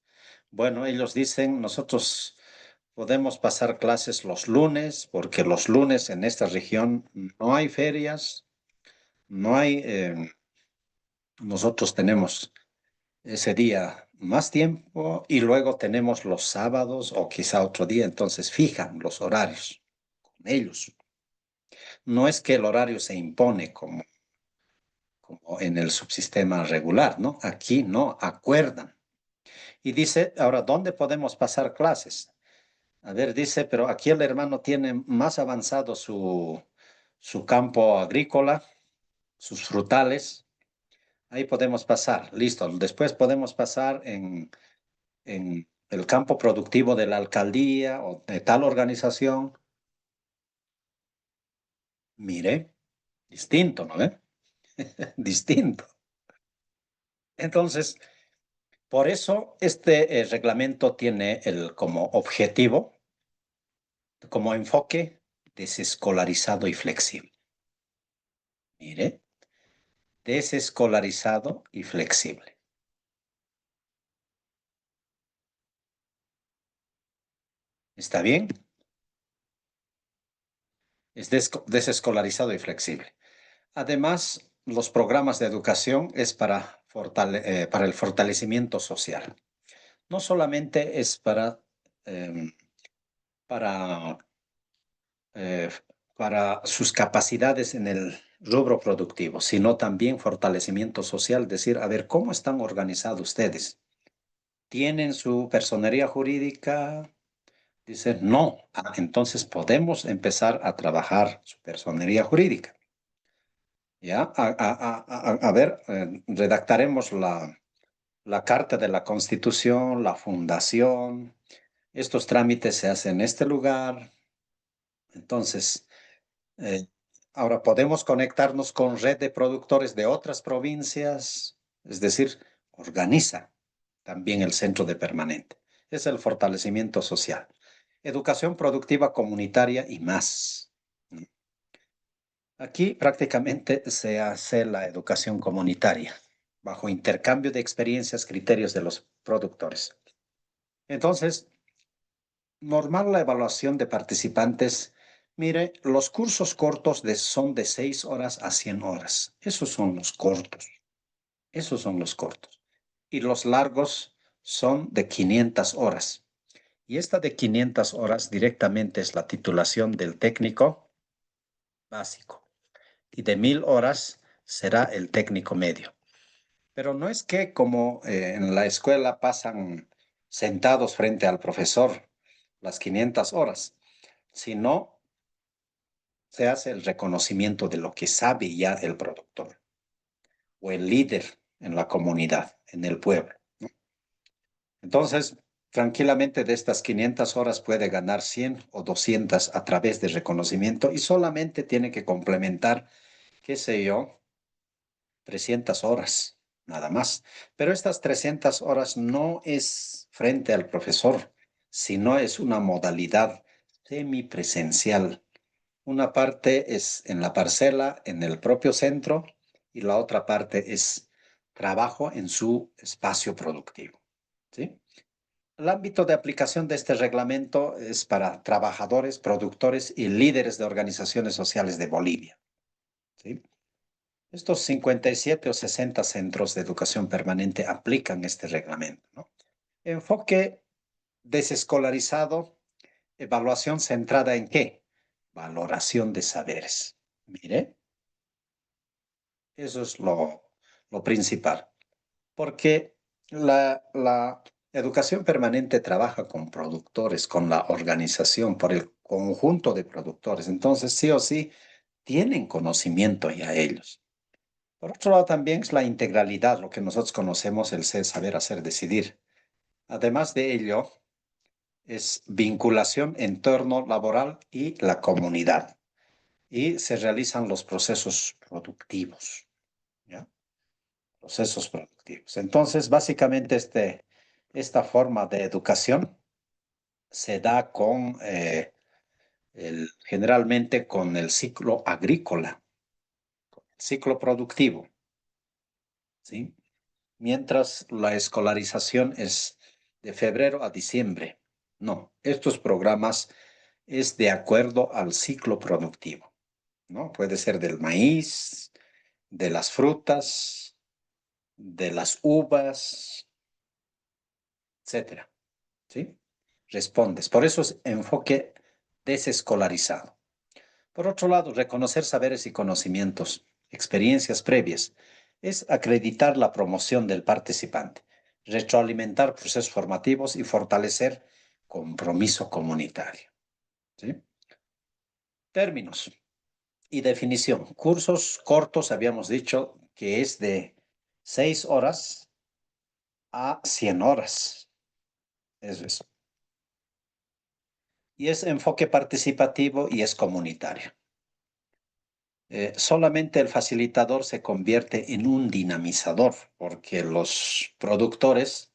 Bueno, ellos dicen, nosotros podemos pasar clases los lunes, porque los lunes en esta región no hay ferias, no hay, nosotros tenemos ese día más tiempo y luego tenemos los sábados o quizá otro día, entonces fijan los horarios con ellos. No es que el horario se impone como en el subsistema regular, ¿no? Aquí no, acuerdan. Y dice, ahora, ¿dónde podemos pasar clases? A ver, dice, pero aquí el hermano tiene más avanzado su campo agrícola, sus frutales. Ahí podemos pasar, listo. Después podemos pasar en el campo productivo de la alcaldía o de tal organización. Mire, distinto, ¿no ve? Distinto. Entonces, por eso este reglamento tiene como objetivo, como enfoque, desescolarizado y flexible. Mire, desescolarizado y flexible. ¿Está bien? Es desescolarizado y flexible. Además, los programas de educación es para el fortalecimiento social. no solamente es em, para, eh, para sus capacidades en el rubro productivo, sino también fortalecimiento social, decir, a ver, ¿cómo están organizados ustedes? ¿Tienen su personería jurídica? Dice, no. Ah, entonces podemos empezar a trabajar su personería jurídica. ¿Ya? A ver, redactaremos la Carta de la Constitución, la fundación. Estos trámites se hacen en este lugar. Entonces, eh, ahora podemos conectarnos con red de productores de otras provincias, es decir, organiza también el centro de permanente. Es el fortalecimiento social. Educación productiva comunitaria y más. Aquí prácticamente se hace la educación comunitaria bajo intercambio de experiencias, criterios de los productores. Entonces, normal la evaluación de participantes. Mire, los cursos cortos son de 6 horas a 100 horas. Esos son los cortos. Esos son los cortos. Y los largos son de 500 horas. Y esta de 500 horas directamente es la titulación del técnico básico. Y de 1000 horas será el técnico medio. Pero no es que como en la escuela pasan sentados frente al profesor las 500 horas, sino se hace el reconocimiento de lo que sabe ya el productor o el líder en la comunidad, en el pueblo. Entonces, tranquilamente de estas 500 horas puede ganar 100 o 200 a través de reconocimiento y solamente tiene que complementar, qué sé yo, 300 horas, nada más. Pero estas 300 horas no es frente al profesor, sino es una modalidad semipresencial. Una parte es en la parcela, en el propio centro, y la otra parte es trabajo en su espacio productivo. ¿Sí? El ámbito de aplicación de este reglamento es para trabajadores, productores y líderes de organizaciones sociales de Bolivia. ¿Sí? Estos 57 o 60 centros de educación permanente aplican este reglamento, ¿no? Enfoque desescolarizado, evaluación centrada en ¿qué? Valoración de saberes. Mire, eso es lo principal, porque la educación permanente trabaja con productores, con la organización, por el conjunto de productores. Entonces, sí o sí, tienen conocimiento ya ellos. Por otro lado, también es la integralidad, lo que nosotros conocemos, el ser, saber, hacer, decidir. Además de ello, es vinculación, entorno laboral y la comunidad. Y se realizan los procesos productivos, ¿ya? Procesos productivos. Entonces, básicamente, esta forma de educación se da generalmente con el ciclo agrícola, ciclo productivo, ¿sí? Mientras la escolarización es de febrero a diciembre. No, estos programas es de acuerdo al ciclo productivo, ¿no? Puede ser del maíz, de las frutas, de las uvas, etcétera, ¿sí? Respondes. Por eso es enfoque desescolarizado. Por otro lado, reconocer saberes y conocimientos, experiencias previas, es acreditar la promoción del participante, retroalimentar procesos formativos y fortalecer compromiso comunitario. ¿Sí? Términos y definición. Cursos cortos, habíamos dicho que es de 6 horas a 100 horas. Eso es. Y es enfoque participativo y es comunitario. Solamente el facilitador se convierte en un dinamizador, porque los productores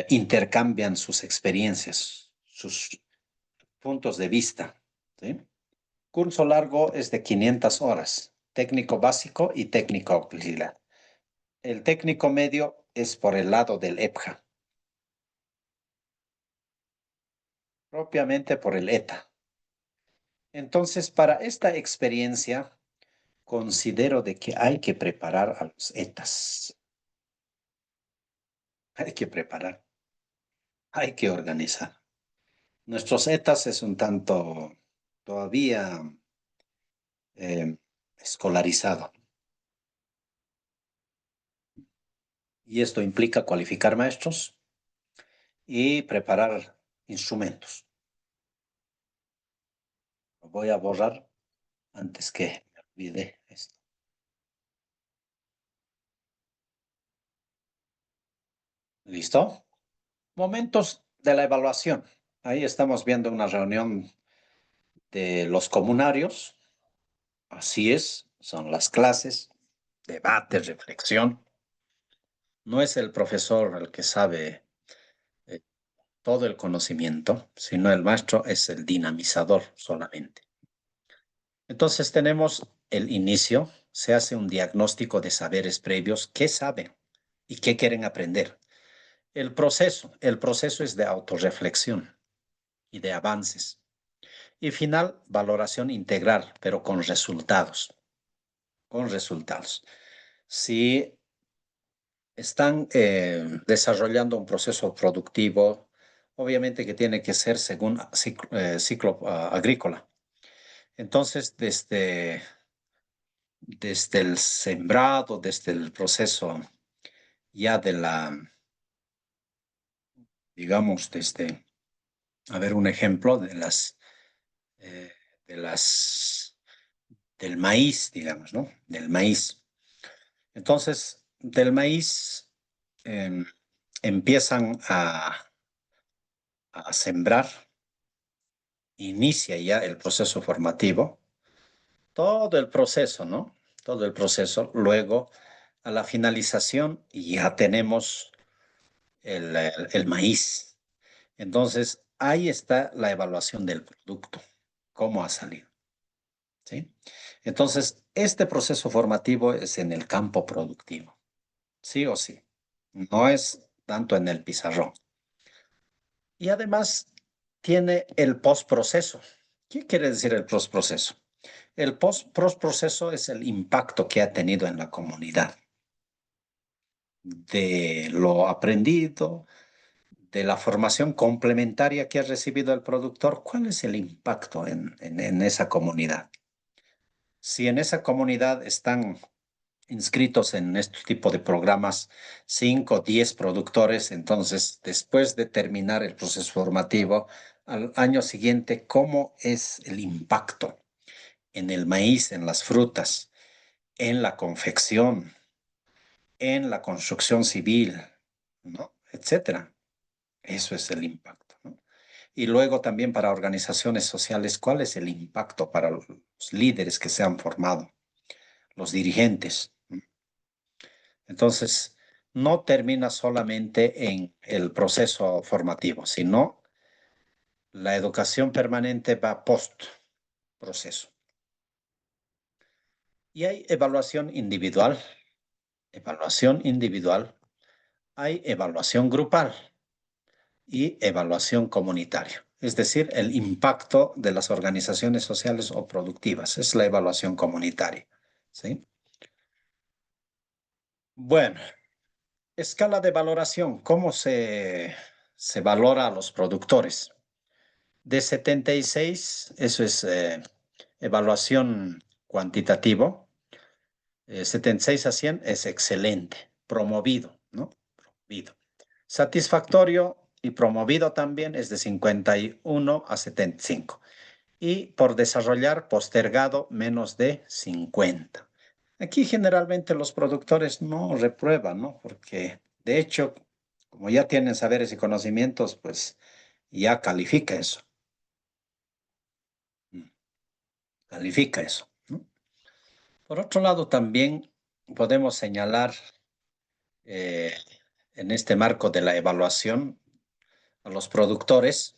intercambian sus experiencias, sus puntos de vista. ¿Sí? Curso largo es de 500 horas, técnico básico y técnico auxiliar. El técnico medio es por el lado del EPJA, propiamente por el ETA. Entonces, para esta experiencia, considero de que hay que preparar a los ETAs. hay que preparar, hay que organizar. Nuestros ETAs es un tanto todavía eh, escolarizado. Y esto implica cualificar maestros y preparar instrumentos. Lo voy a borrar antes que me olvide esto. ¿Listo? Momentos de la evaluación. Ahí estamos viendo una reunión de los comunarios. Así es, son las clases, debate, reflexión. No es el profesor el que sabe eh, todo el conocimiento, sino el maestro es el dinamizador solamente. Entonces tenemos el inicio, se hace un diagnóstico de saberes previos, qué saben y qué quieren aprender. El proceso es de autorreflexión y de avances. Y final, valoración integral, pero con resultados, con resultados. Si están desarrollando un proceso productivo, obviamente que tiene que ser según ciclo agrícola. Entonces, desde el sembrado, desde el proceso ya de la, digamos, a ver, un ejemplo eh, de las, del maíz, digamos, ¿no? Del maíz. Entonces, del maíz eh, empiezan a sembrar, inicia ya el proceso formativo, todo el proceso, ¿no? Todo el proceso. Luego, a la finalización, ya tenemos el maíz. Entonces, ahí está la evaluación del producto, cómo ha salido, ¿sí? Entonces, este proceso formativo es en el campo productivo, sí o sí. No es tanto en el pizarrón. Y además tiene el postproceso. ¿Qué quiere decir el postproceso? El postproceso es el impacto que ha tenido en la comunidad de lo aprendido, de la formación complementaria que ha recibido el productor. ¿Cuál es el impacto en esa comunidad? Si en esa comunidad están inscritos en este tipo de programas 5 o 10 productores, entonces después de terminar el proceso formativo, al año siguiente, ¿cómo es el impacto en el maíz, en las frutas, en la confección, en la construcción civil, ¿no? Etcétera? Eso es el impacto, ¿no? Y luego también para organizaciones sociales, ¿cuál es el impacto para los líderes que se han formado, los dirigentes? Entonces, no termina solamente en el proceso formativo, sino la educación permanente va post proceso. Y hay evaluación individual, hay evaluación grupal y evaluación comunitaria. Es decir, el impacto de las organizaciones sociales o productivas. Es la evaluación comunitaria. ¿Sí? Bueno, escala de valoración. ¿Cómo se valora a los productores? De 76, eso es evaluación cuantitativo. 76 a 100 es excelente, promovido, ¿no? Promovido. Satisfactorio y promovido también es de 51 a 75. Y por desarrollar, postergado, menos de 50. Aquí generalmente los productores no reprueban, ¿no? Porque de hecho, como ya tienen saberes y conocimientos, pues ya califica eso. Califica eso, ¿no? Por otro lado, también podemos señalar eh, en este marco de la evaluación a los productores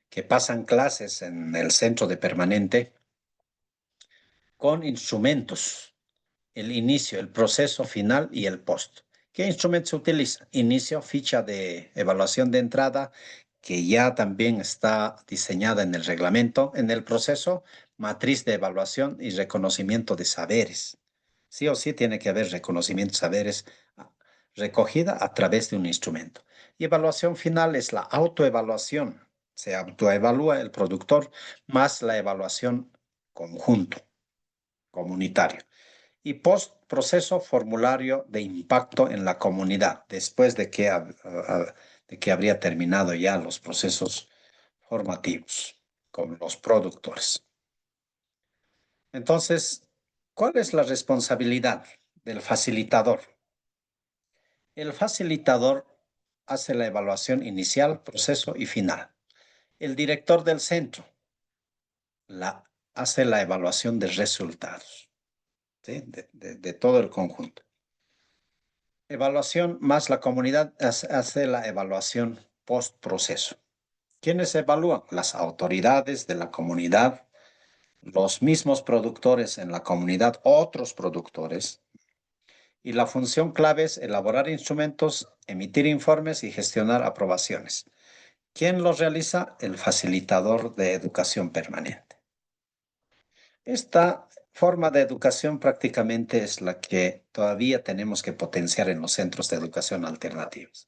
que pasan clases en el centro de permanente con instrumentos, el inicio, el proceso final y el post. ¿Qué instrumento se utiliza? Inicio, ficha de evaluación de entrada, que ya también está diseñada en el reglamento. En el proceso, matriz de evaluación y reconocimiento de saberes. Sí o sí tiene que haber reconocimiento de saberes recogida a través de un instrumento. Y evaluación final es la autoevaluación. Se autoevalúa el productor más la evaluación conjunto, comunitario. Y post-proceso formulario de impacto en la comunidad, después de que habría terminado ya los procesos formativos con los productores. Entonces, ¿cuál es la responsabilidad del facilitador? El facilitador hace la evaluación inicial, proceso y final. El director del centro hace la evaluación de resultados, ¿sí? De todo el conjunto. Evaluación más la comunidad hace la evaluación post proceso. ¿Quiénes evalúan? Las autoridades de la comunidad, los mismos productores en la comunidad, otros productores. Y la función clave es elaborar instrumentos, emitir informes y gestionar aprobaciones. ¿Quién los realiza? El facilitador de educación permanente. Esta forma de educación prácticamente es la que todavía tenemos que potenciar en los centros de educación alternativos.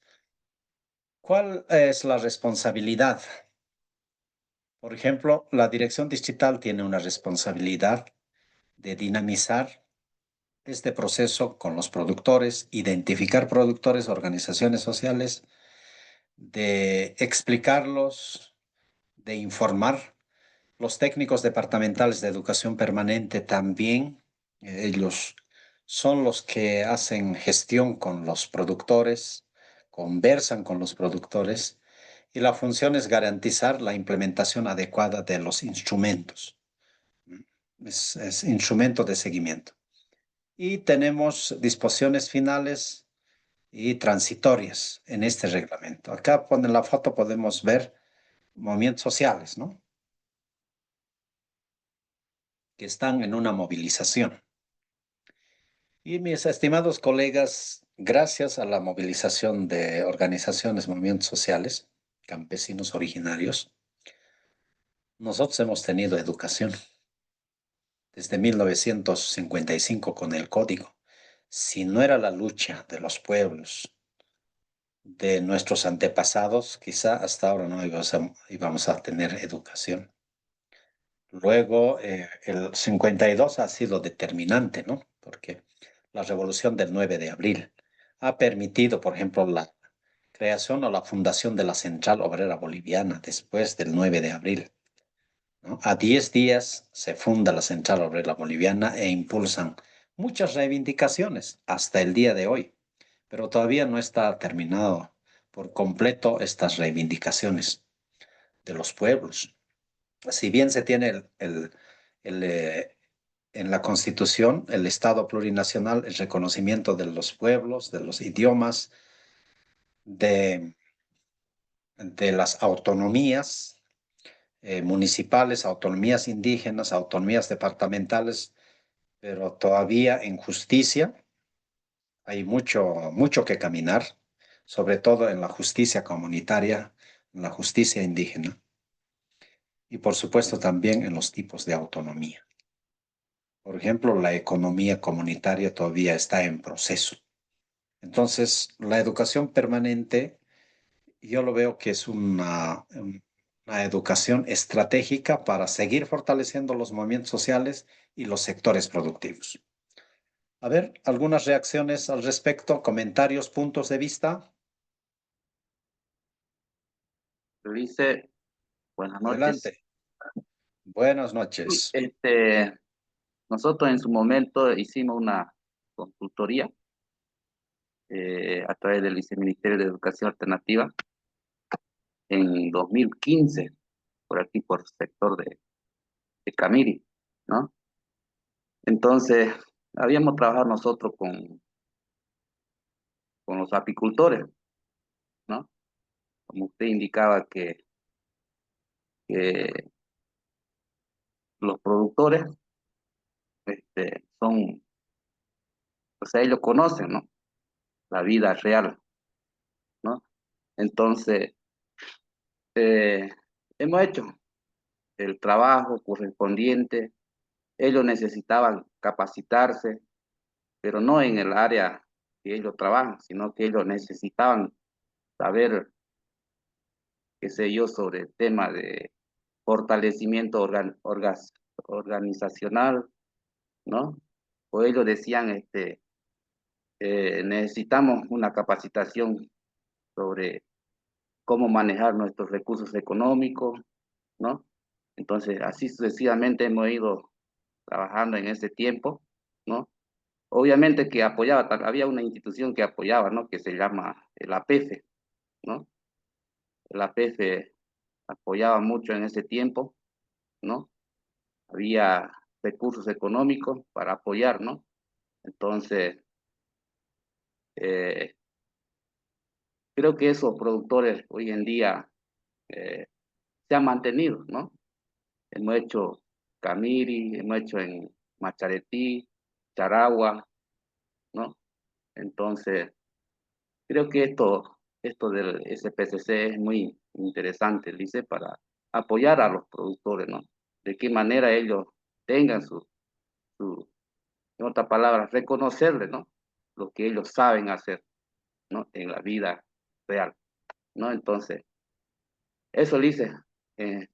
¿Cuál es la responsabilidad? Por ejemplo, la dirección distrital tiene una responsabilidad de dinamizar este proceso con los productores, identificar productores, organizaciones sociales, de explicarlos, de informar. Los técnicos departamentales de educación permanente también, ellos son los que hacen gestión con los productores, conversan con los productores y la función es garantizar la implementación adecuada de los instrumentos. Es instrumento de seguimiento. Y tenemos disposiciones finales y transitorias en este reglamento. Acá en la foto podemos ver movimientos sociales, ¿no? Que están en una movilización. Y mis estimados colegas, gracias a la movilización de organizaciones, movimientos sociales, campesinos originarios, nosotros hemos tenido educación desde 1955 con el código. Si no era la lucha de los pueblos, de nuestros antepasados, quizá hasta ahora no íbamos a tener educación. Luego, el 52 ha sido determinante, ¿no? Porque la revolución del 9 de abril ha permitido, por ejemplo, la creación o la fundación de la Central Obrera Boliviana después del 9 de abril, ¿no? A 10 días se funda la Central Obrera Boliviana e impulsan muchas reivindicaciones hasta el día de hoy, pero todavía no está terminado por completo estas reivindicaciones de los pueblos. Si bien se tiene el, en la Constitución el Estado plurinacional, el reconocimiento de los pueblos, de los idiomas, de, de las autonomías municipales, autonomías indígenas, autonomías departamentales, pero todavía en justicia hay mucho que caminar, sobre todo en la justicia comunitaria, en la justicia indígena y por supuesto también en los tipos de autonomía. Por ejemplo, la economía comunitaria todavía está en proceso. Entonces, la educación permanente, yo lo veo que es una educación estratégica para seguir fortaleciendo los movimientos sociales y los sectores productivos. A ver, algunas reacciones al respecto, comentarios, puntos de vista. Ulises, buenas noches. Adelante. Buenas Sí, noches. nosotros en su momento hicimos una consultoría a través del Viceministerio de Educación Alternativa en 2015, por aquí, por el sector de Camiri, ¿no? Entonces, habíamos trabajado nosotros con los apicultores, ¿no? Como usted indicaba que los productores son, o sea, ellos conocen, ¿no? La vida real, ¿no? Entonces, eh, hemos hecho el trabajo correspondiente. Ellos necesitaban capacitarse, pero no en el área que ellos trabajan, sino que ellos necesitaban saber, qué sé yo, sobre el tema de fortalecimiento organizacional, ¿no? O ellos decían, necesitamos una capacitación sobre cómo manejar nuestros recursos económicos, ¿no? Entonces, así sucesivamente hemos ido trabajando en ese tiempo, ¿no? Obviamente que apoyaba, había una institución que apoyaba, ¿no? Que se llama el APF, ¿no? El APF apoyaba mucho en ese tiempo, ¿no? Había recursos económicos para apoyar, ¿no? Entonces, eh, creo que esos productores hoy en día eh, se han mantenido, ¿no? Hemos hecho Camiri, hemos hecho en Macharetí, Charagua, ¿no? Entonces, creo que esto del SPCC es muy interesante, dice, para apoyar a los productores, ¿no? De qué manera ellos tengan su en otras palabras, reconocerle, ¿no? Lo que ellos saben hacer, ¿no? En la vida real, ¿no? Entonces, eso Lice,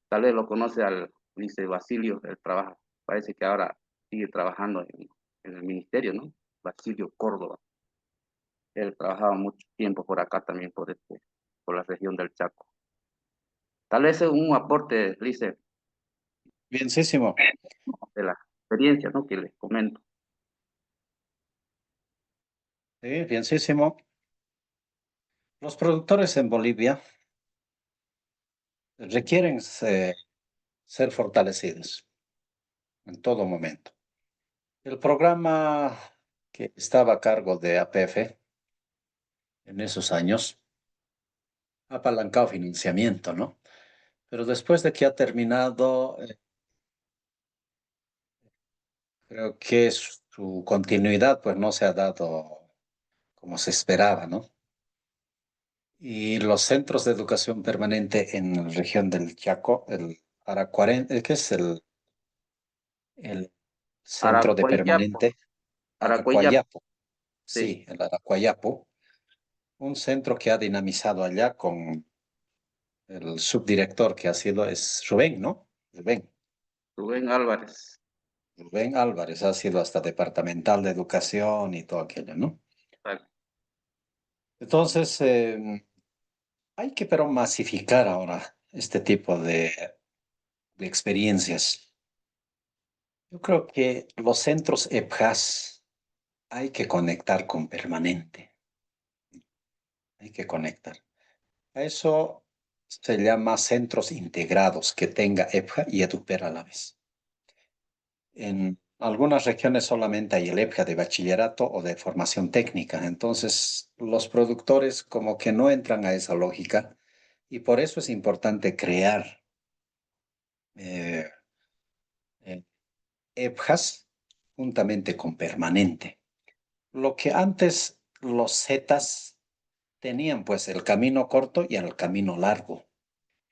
tal vez lo conoce al Lice Basilio, él trabaja, parece que ahora sigue trabajando en el ministerio, ¿no? Basilio Córdoba. Él trabajaba mucho tiempo por acá también, por la región del Chaco. Tal vez es un aporte, Lice, Bienísimo. de la experiencia, ¿no? Que les comento. Sí, bienísimo. Los productores en Bolivia requieren ser fortalecidos en todo momento. El programa que estaba a cargo de APF en esos años ha apalancado financiamiento, ¿no? Pero después de que ha terminado, creo que su continuidad pues no se ha dado como se esperaba, ¿no? Y los centros de educación permanente en la región del Chaco, el Aracuaren, ¿qué es el centro de Aracuayapo, permanente? Aracuayapo, Aracuayapo, sí, sí, el Aracuayapo, un centro que ha dinamizado allá con el subdirector que ha sido, es Rubén, ¿no? Rubén Álvarez. Rubén Álvarez ha sido hasta departamental de educación y todo aquello, ¿no? Entonces, hay que pero masificar ahora este tipo de experiencias. Yo creo que los centros EPJAS hay que conectar con permanente, hay que conectar. A eso se llama centros integrados que tenga EPJA y EDUPER a la vez. En algunas regiones solamente hay el EPJA de bachillerato o de formación técnica, entonces los productores como que no entran a esa lógica y por eso es importante crear eh, eh, EPJAS juntamente con permanente. Lo que antes los Zetas tenían pues el camino corto y el camino largo.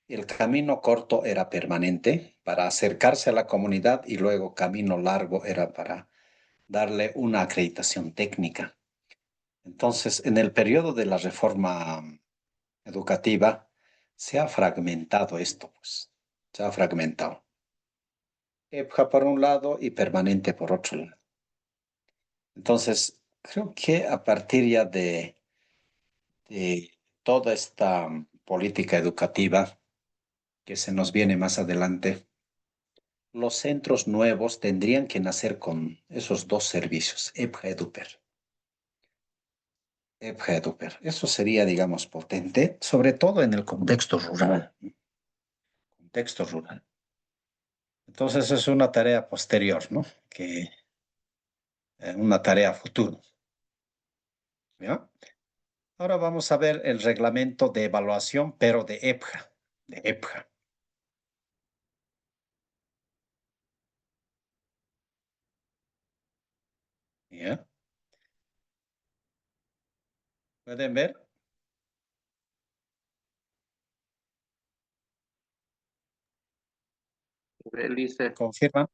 El camino corto era permanente para acercarse a la comunidad y luego camino largo era para darle una acreditación técnica. Entonces, en el periodo de la reforma educativa, se ha fragmentado esto, pues, se ha fragmentado. EPJA por un lado y permanente por otro lado. Entonces, creo que a partir ya de toda esta política educativa que se nos viene más adelante, los centros nuevos tendrían que nacer con esos dos servicios, EPJA EDUPER. EPJA EDUPER. Eso sería, digamos, potente, sobre todo en el contexto rural. Contexto rural. Entonces es una tarea posterior, ¿no? Que una tarea futuro. ¿Ya? Ahora vamos a ver el reglamento de evaluación, pero de EPJA. De EPJA. ¿Ya? ¿Pueden ver? Lice, ¿Confirman?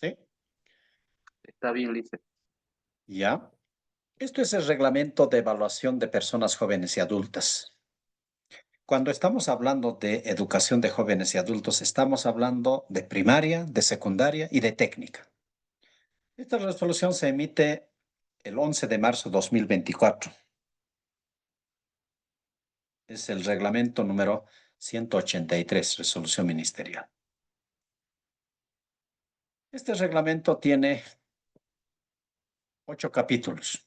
Sí. está bien, Lice. ¿Ya? Esto es el reglamento de evaluación de personas jóvenes y adultas. Cuando estamos hablando de educación de jóvenes y adultos, estamos hablando de primaria, de secundaria y de técnica. Esta resolución se emite el 11 de marzo de 2024. Es el reglamento número 183, resolución ministerial. Este reglamento tiene 8 capítulos.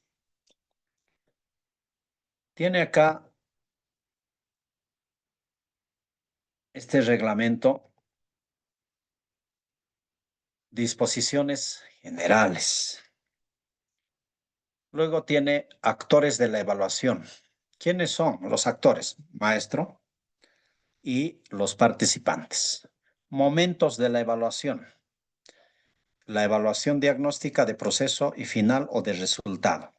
Tiene acá este reglamento disposiciones generales. Luego tiene actores de la evaluación. ¿Quiénes son los actores? Maestro y los participantes. Momentos de la evaluación. La evaluación diagnóstica de proceso y final o de resultado.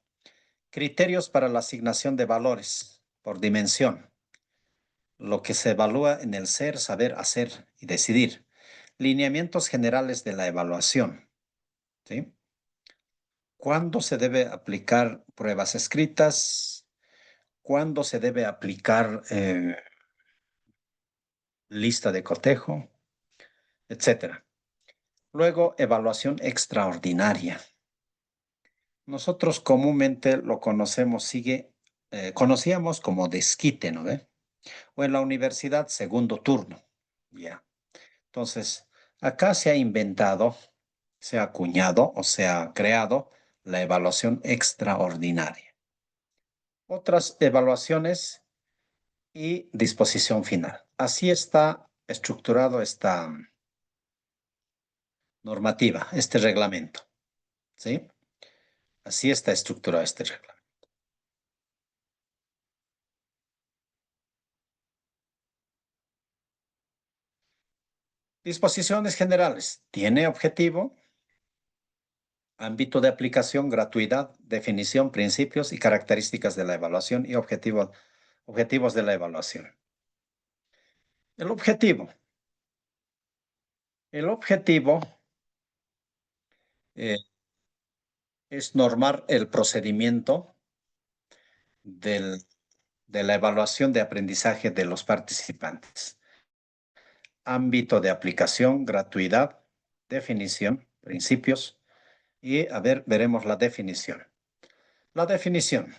Criterios para la asignación de valores por dimensión. Lo que se evalúa en el ser, saber, hacer y decidir. Lineamientos generales de la evaluación. ¿Sí? ¿Cuándo se debe aplicar pruebas escritas? ¿Cuándo se debe aplicar lista de cotejo? Etcétera. Luego, evaluación extraordinaria. Nosotros comúnmente lo conocíamos como desquite, ¿no ve? O en la universidad, segundo turno. Ya. Entonces, acá se ha inventado, se ha acuñado o se ha creado la evaluación extraordinaria. Otras evaluaciones y disposición final. Así está estructurado esta normativa, este reglamento. ¿Sí? Así está estructurado este reglamento. Disposiciones generales. Tiene objetivo, ámbito de aplicación, gratuidad, definición, principios y características de la evaluación y objetivos de la evaluación. El objetivo. El objetivo es normar el procedimiento de la evaluación de aprendizaje de los participantes. Ámbito de aplicación, gratuidad, definición, principios y, veremos la definición. La definición.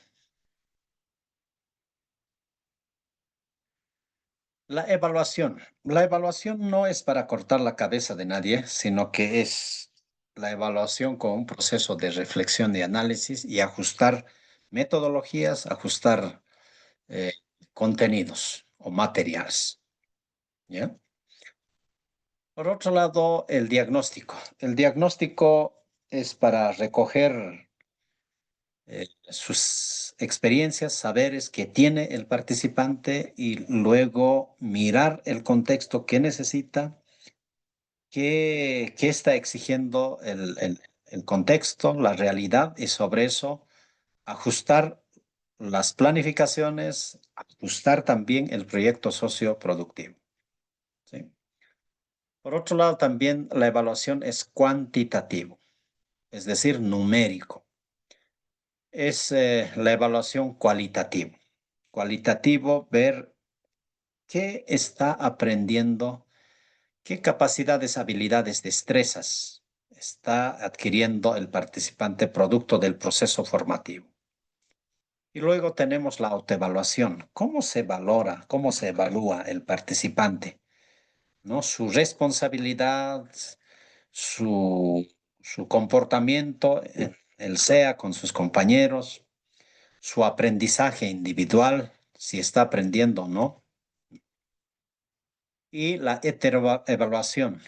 La evaluación. La evaluación no es para cortar la cabeza de nadie, sino que es la evaluación con un proceso de reflexión y análisis y ajustar metodologías, ajustar contenidos o materiales. ¿Ya? Por otro lado, el diagnóstico. El diagnóstico es para recoger sus experiencias, saberes que tiene el participante y luego mirar el contexto que necesita, qué está exigiendo el contexto, la realidad y sobre eso ajustar las planificaciones, ajustar también el proyecto socioproductivo. ¿Sí? Por otro lado, también la evaluación es cuantitativo, es decir, numérico. Es la evaluación cualitativa. Cualitativo, ver qué está aprendiendo, qué capacidades, habilidades, destrezas está adquiriendo el participante producto del proceso formativo. Y luego tenemos la autoevaluación. ¿Cómo se valora, cómo se evalúa el participante? ¿No? Su responsabilidad, su, su comportamiento en el SEA con sus compañeros, su aprendizaje individual, si está aprendiendo o no, y la heteroevaluación,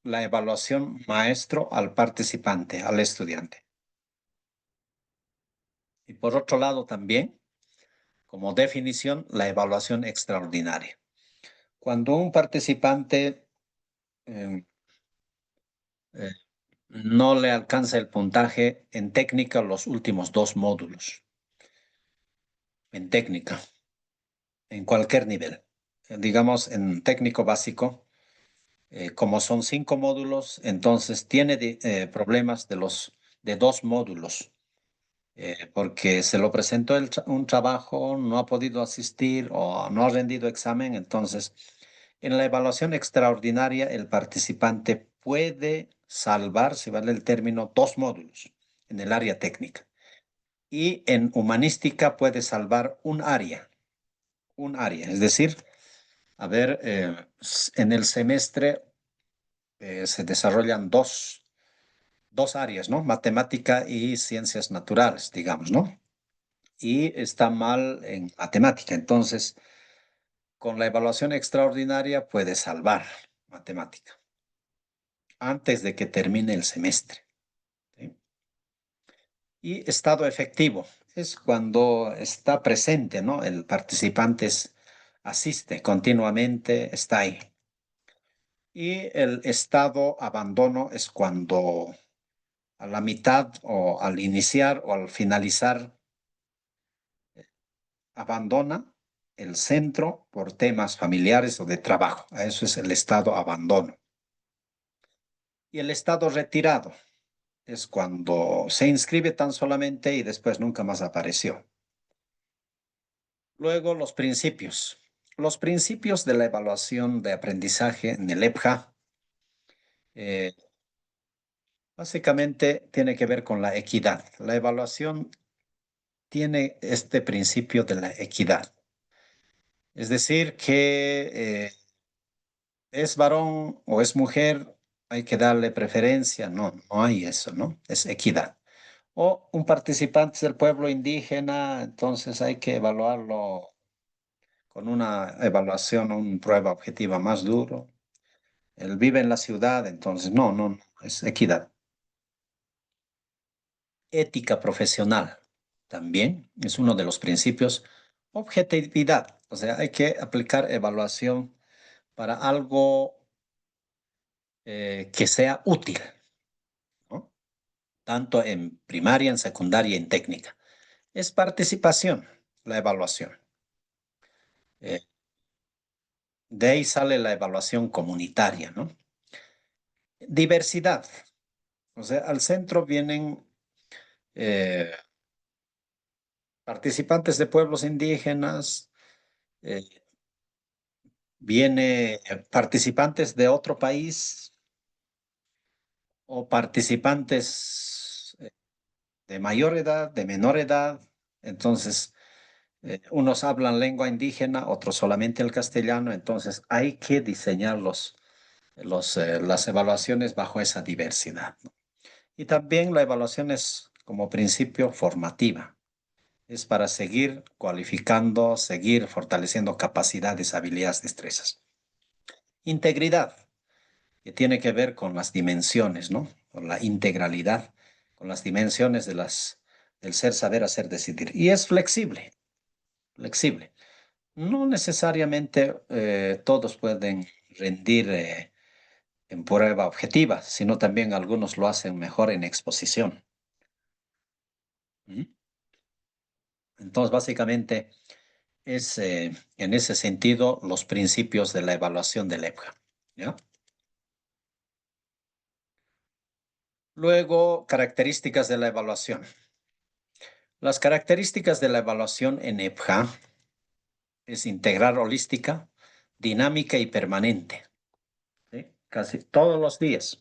la evaluación maestro al participante, al estudiante. Y por otro lado también, como definición, la evaluación extraordinaria. Cuando un participante eh, eh, no le alcanza el puntaje en técnica los últimos 2 módulos, en técnica, en cualquier nivel. Digamos, en técnico básico, como son 5 módulos, entonces tiene problemas de 2 módulos. porque se lo presentó un trabajo, no ha podido asistir o no ha rendido examen. Entonces, en la evaluación extraordinaria, el participante puede salvar, si vale el término, 2 módulos en el área técnica. Y en humanística puede salvar un área. Es decir, a ver, en el semestre se desarrollan dos áreas, ¿no? Matemática y ciencias naturales, digamos, ¿no? Y está mal en matemática. Entonces, con la evaluación extraordinaria puede salvar matemática antes de que termine el semestre, ¿sí? Y estado efectivo es cuando está presente, ¿no? El participante asiste continuamente, está ahí. Y el estado abandono es cuando a la mitad o al iniciar o al finalizar abandona el centro por temas familiares o de trabajo. Eso es el estado abandono. Y el estado retirado es cuando se inscribe tan solamente y después nunca más apareció. Luego, los principios. Los principios de la evaluación de aprendizaje en el EPJA básicamente tiene que ver con la equidad. La evaluación tiene este principio de la equidad. Es decir, que es varón o es mujer, hay que darle preferencia. No, no hay eso, ¿no? Es equidad. O un participante del pueblo indígena, entonces hay que evaluarlo con una evaluación, una prueba objetiva más duro. Él vive en la ciudad, entonces no, es equidad. Ética profesional también es uno de los principios. Objetividad, o sea, hay que aplicar evaluación para algo que sea útil, ¿no? Tanto en primaria, en secundaria y en técnica. Es participación, la evaluación. De ahí sale la evaluación comunitaria, ¿no? Diversidad, o sea, al centro vienen eh, participantes de pueblos indígenas, eh, viene participantes de otro país o participantes de mayor edad, de menor edad. Entonces, unos hablan lengua indígena, otros solamente el castellano. Entonces, hay que diseñar las evaluaciones bajo esa diversidad, ¿no? Y también la evaluación es como principio formativa. Es para seguir cualificando, seguir fortaleciendo capacidades, habilidades, destrezas. Integridad, que tiene que ver con las dimensiones, ¿no? Con la integralidad, con las dimensiones del ser, saber, hacer, decidir. Y es flexible, flexible. No necesariamente todos pueden rendir en prueba objetiva, sino también algunos lo hacen mejor en exposición. ¿Mm? Entonces, básicamente, es en ese sentido los principios de la evaluación del EPJA, ¿ya? Luego, características de la evaluación. Las características de la evaluación en EPJA es integral, holística, dinámica y permanente, ¿sí? Casi todos los días.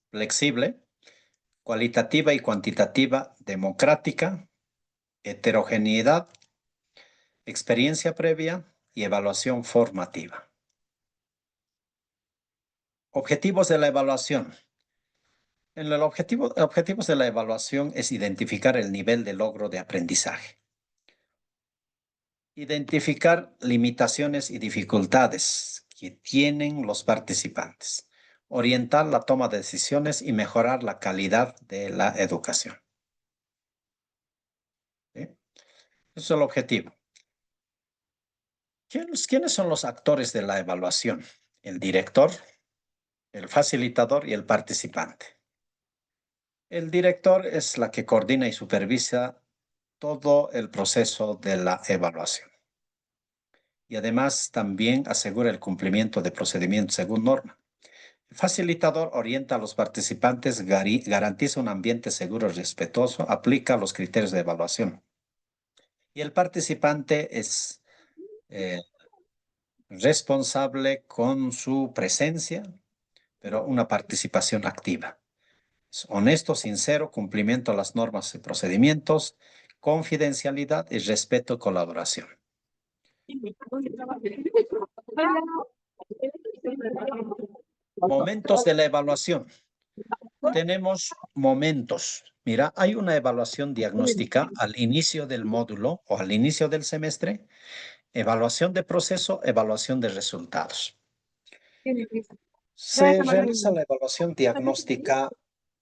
Flexible, cualitativa y cuantitativa, democrática, heterogeneidad, experiencia previa y evaluación formativa. Objetivos de la evaluación. En el objetivos de la evaluación es identificar el nivel de logro de aprendizaje. Identificar limitaciones y dificultades que tienen los participantes. Orientar la toma de decisiones y mejorar la calidad de la educación. ¿Sí? Ese es el objetivo. ¿Quiénes son los actores de la evaluación? El director, el facilitador y el participante. El director es la que coordina y supervisa todo el proceso de la evaluación. Y además también asegura el cumplimiento de procedimientos según norma. El facilitador orienta a los participantes, garantiza un ambiente seguro y respetuoso, aplica los criterios de evaluación. Y el participante es responsable con su presencia, pero una participación activa. Es honesto, sincero, cumplimiento a las normas y procedimientos, confidencialidad y respeto y colaboración. Momentos de la evaluación. Tenemos momentos. Mira, hay una evaluación diagnóstica al inicio del módulo o al inicio del semestre, evaluación de proceso, evaluación de resultados. Se realiza la evaluación diagnóstica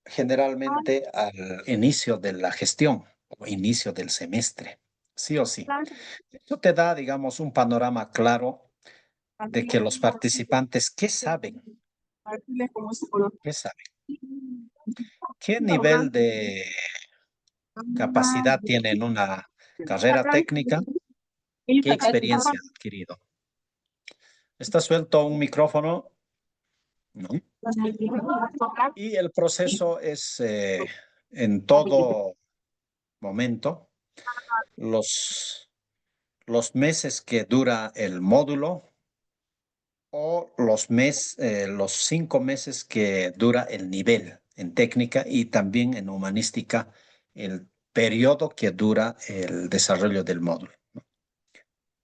generalmente al inicio de la gestión o inicio del semestre, sí o sí. Esto te da, digamos, un panorama claro de que los participantes, ¿qué saben? ¿Qué saben? ¿Qué nivel de capacidad tienen en una carrera técnica? ¿Qué experiencia han adquirido? ¿Está suelto un micrófono? ¿No? Y el proceso es en todo momento, los meses que dura el módulo o los 5 meses que dura el nivel en técnica y también en humanística, el periodo que dura el desarrollo del módulo.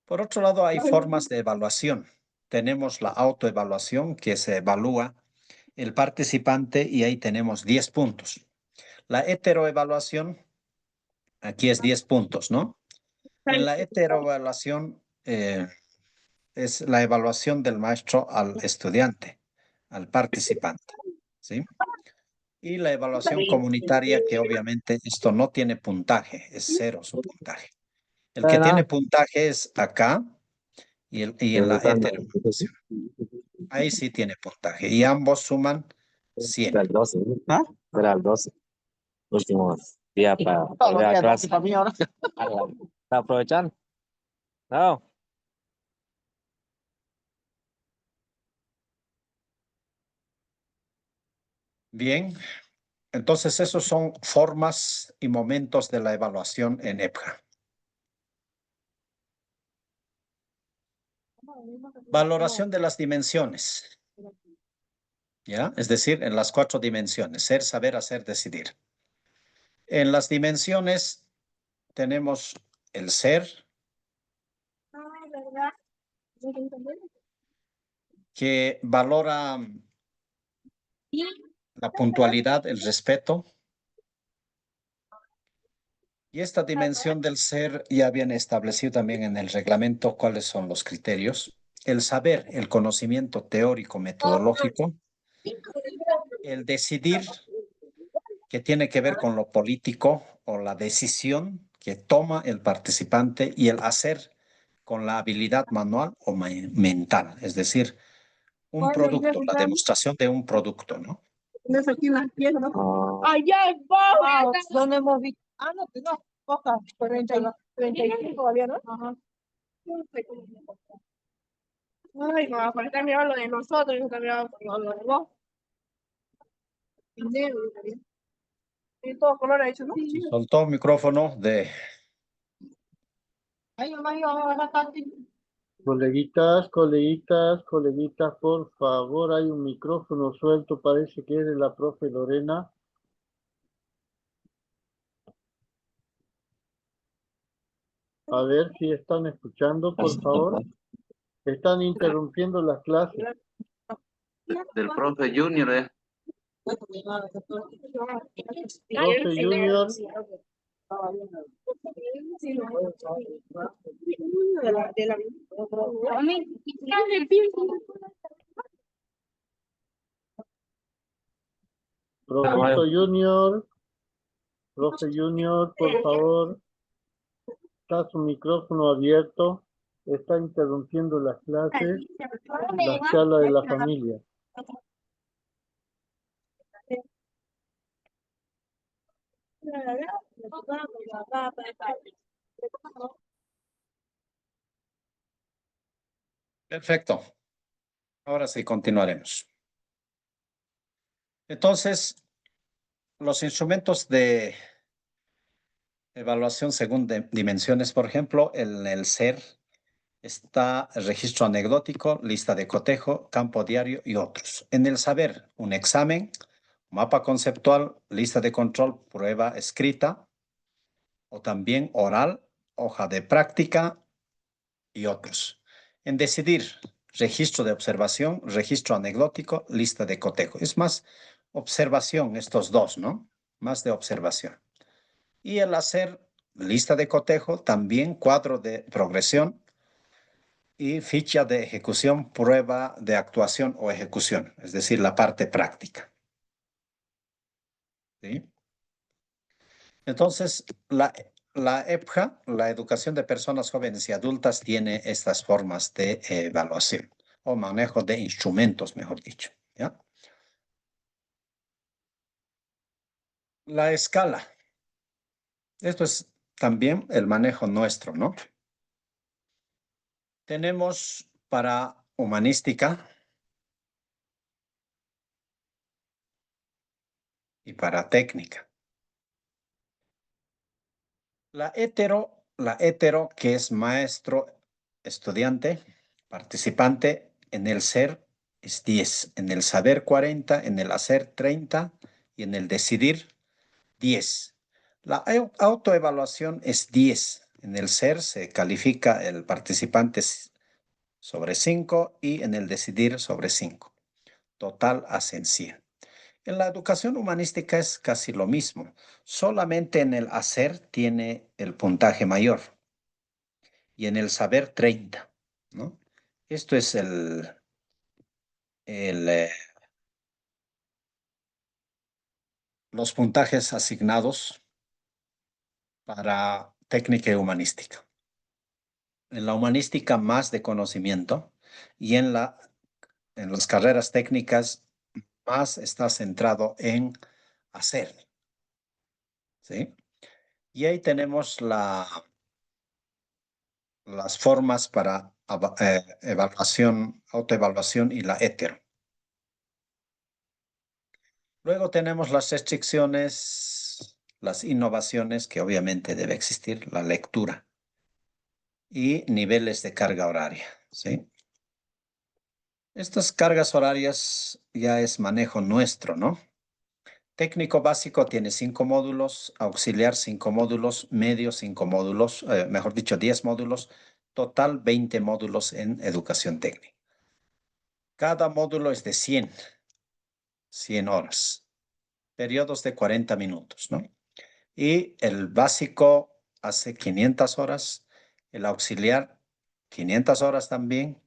Por otro lado, hay formas de evaluación. Tenemos la autoevaluación, que se evalúa el participante y ahí tenemos 10 puntos. La heteroevaluación, aquí es 10 puntos, ¿no? En la heteroevaluación es la evaluación del maestro al estudiante, al participante, ¿sí? Y la evaluación comunitaria, que obviamente esto no tiene puntaje, es 0 su puntaje. El que tiene puntaje es acá y en la heteroevaluación. Ahí sí tiene puntaje y ambos suman 100. Era el 12. ¿Ah? Era el 12. Último día para volver a clase. ¿Está aprovechando? No. Bien, entonces esos son formas y momentos de la evaluación en EPJA. Valoración de las dimensiones. ¿Ya? Es decir, en las 4 dimensiones, ser, saber, hacer, decidir. En las dimensiones tenemos el ser, que valora la puntualidad, el respeto. Y esta dimensión del ser ya viene establecido también en el reglamento cuáles son los criterios. El saber, el conocimiento teórico, metodológico. El decidir, que tiene que ver con lo político o la decisión que toma el participante, y el hacer con la habilidad manual o mental, es decir, un producto, la demostración de un producto, ¿no? Allá va. ¿Dónde hemos visto? Ah, no, pues no, poca, 35 todavía, ¿no? Ajá. Ay, no, para estar mirando lo de nosotros, yo también lo de vos. Dinero, y todo color ha hecho, ¿no? Se soltó el micrófono de... Ahí nomás iba a bajar tanto. Coleguitas, por favor, hay un micrófono suelto, parece que es de la profe Lorena. A ver si están escuchando, por favor. Están interrumpiendo las clases. Del profe Junior, Profe Junior, Profe Junior, por favor. Está su micrófono abierto. Está interrumpiendo las clases, la charla de la familia. Perfecto. Ahora sí, continuaremos. Entonces, los instrumentos de evaluación según dimensiones, por ejemplo, en el SER está el registro anecdótico, lista de cotejo, campo diario y otros. En el saber, un examen, mapa conceptual, lista de control, prueba escrita o también oral, hoja de práctica y otros. En decidir, registro de observación, registro anecdótico, lista de cotejo. Es más observación estos dos, ¿no? Más de observación. Y el hacer lista de cotejo, también cuadro de progresión y ficha de ejecución, prueba de actuación o ejecución, es decir, la parte práctica. ¿Sí? Entonces, la EPJA, la educación de personas jóvenes y adultas, tiene estas formas de evaluación o manejo de instrumentos, mejor dicho. ¿Ya? La escala. Esto es también el manejo nuestro, ¿no? Tenemos para humanística y para técnica. La hetero, que es maestro, estudiante, participante, en el ser es 10, en el saber 40, en el hacer 30 y en el decidir 10. La autoevaluación es 10. En el ser se califica el participante sobre 5 y en el decidir sobre 5. Total hacen 100. En la educación humanística es casi lo mismo, solamente en el hacer tiene el puntaje mayor y en el saber 30, ¿no? Esto es el, los puntajes asignados para técnica y humanística. En la humanística más de conocimiento y en las carreras técnicas más está centrado en hacer, ¿sí? Y ahí tenemos las formas para evaluación, autoevaluación y la hetero. Luego tenemos las restricciones, las innovaciones, que obviamente debe existir, la lectura y niveles de carga horaria, ¿sí? Estas cargas horarias ya es manejo nuestro, ¿no? Técnico básico tiene 5 módulos, auxiliar 5 módulos, medio 5 módulos, mejor dicho 10 módulos, total 20 módulos en educación técnica. Cada módulo es de 100 horas, periodos de 40 minutos, ¿no? Y el básico hace 500 horas, el auxiliar 500 horas también,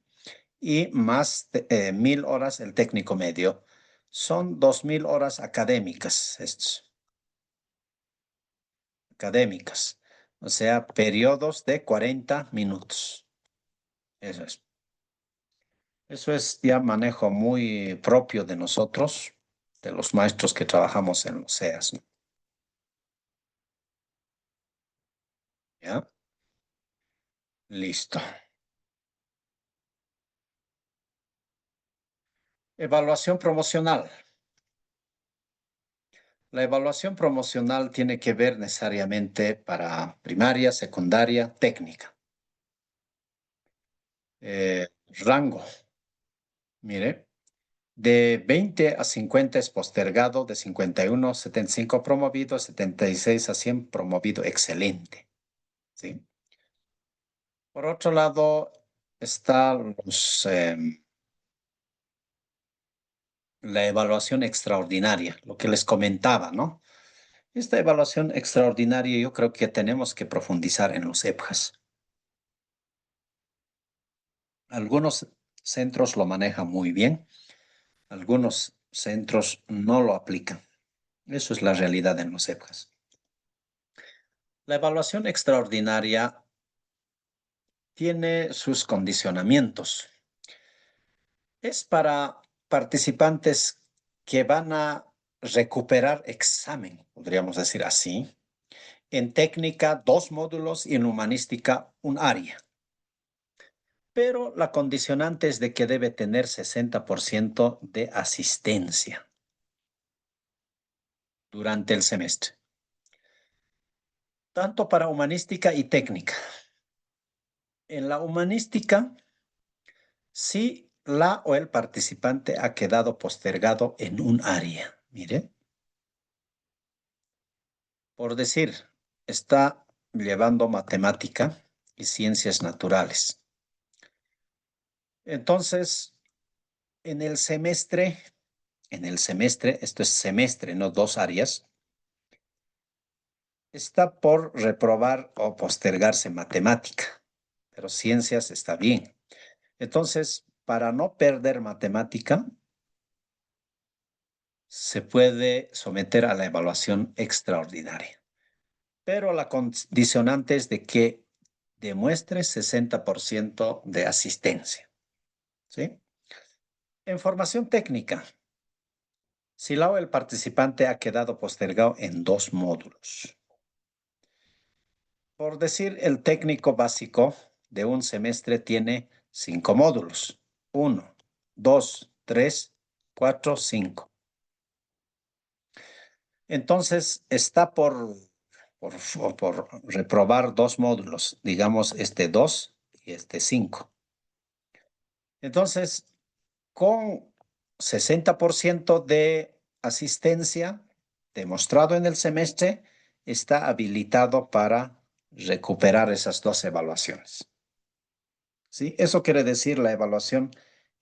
y más de 1000 horas el técnico medio. Son 2000 horas académicas estos. Académicas, o sea, periodos de 40 minutos. Eso es. Eso es ya manejo muy propio de nosotros, de los maestros que trabajamos en los CEAS, ¿no? ¿Ya? Listo. Evaluación promocional. La evaluación promocional tiene que ver necesariamente para primaria, secundaria, técnica. Rango. Mire, de 20 a 50 es postergado, de 51 a 75 promovido, 76 a 100 promovido, excelente. ¿Sí? Por otro lado, está la evaluación extraordinaria, lo que les comentaba, ¿no? Esta evaluación extraordinaria yo creo que tenemos que profundizar en los EPJAs. Algunos centros lo manejan muy bien, algunos centros no lo aplican. Eso es la realidad en los EPJAs. La evaluación extraordinaria tiene sus condicionamientos. Es para participantes que van a recuperar examen, podríamos decir así. En técnica, 2 módulos y en humanística, un área. Pero la condicionante es de que debe tener 60% de asistencia. durante el semestre, tanto para humanística y técnica. En la humanística, si la o el participante ha quedado postergado en un área, mire, por decir, está llevando matemática y ciencias naturales. Entonces, en el semestre, esto es semestre, no 2 áreas, está por reprobar o postergarse matemática, pero ciencias está bien. Entonces, para no perder matemática, se puede someter a la evaluación extraordinaria, pero la condicionante es de que demuestre 60% de asistencia, ¿sí? En formación técnica, si la o el participante ha quedado postergado en 2 módulos. Por decir, el técnico básico de un semestre tiene 5 módulos. 1, 2, 3, 4, 5. Entonces, está por reprobar 2 módulos, digamos este 2 y este 5. Entonces, con 60% de asistencia demostrado en el semestre, está habilitado para recuperar esas 2 evaluaciones. ¿Sí? Eso quiere decir la evaluación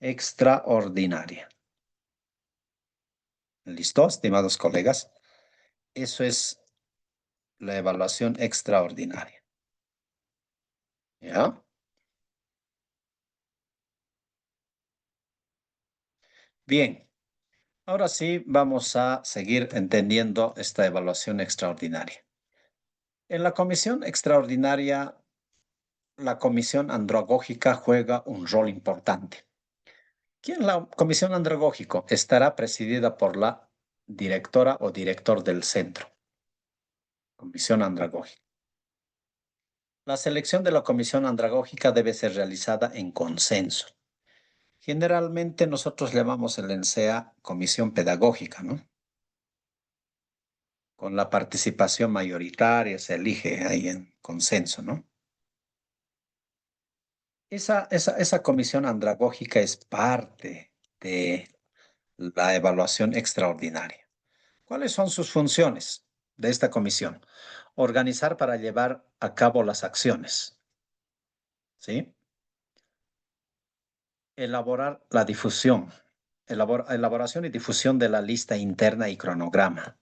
extraordinaria. ¿Listo, estimados colegas? Eso es la evaluación extraordinaria. ¿Ya? Bien. Ahora sí vamos a seguir entendiendo esta evaluación extraordinaria. En la comisión extraordinaria, la comisión andragógica juega un rol importante. ¿Quién la comisión andragógica? Estará presidida por la directora o director del centro. Comisión andragógica. La selección de la comisión andragógica debe ser realizada en consenso. Generalmente nosotros llamamos el ENSEA comisión pedagógica, ¿no? Con la participación mayoritaria se elige ahí en consenso, ¿no? Esa comisión andragógica es parte de la evaluación extraordinaria. ¿Cuáles son sus funciones de esta comisión? Organizar para llevar a cabo las acciones, ¿sí? Elaborar la difusión, elaboración y difusión de la lista interna y cronograma.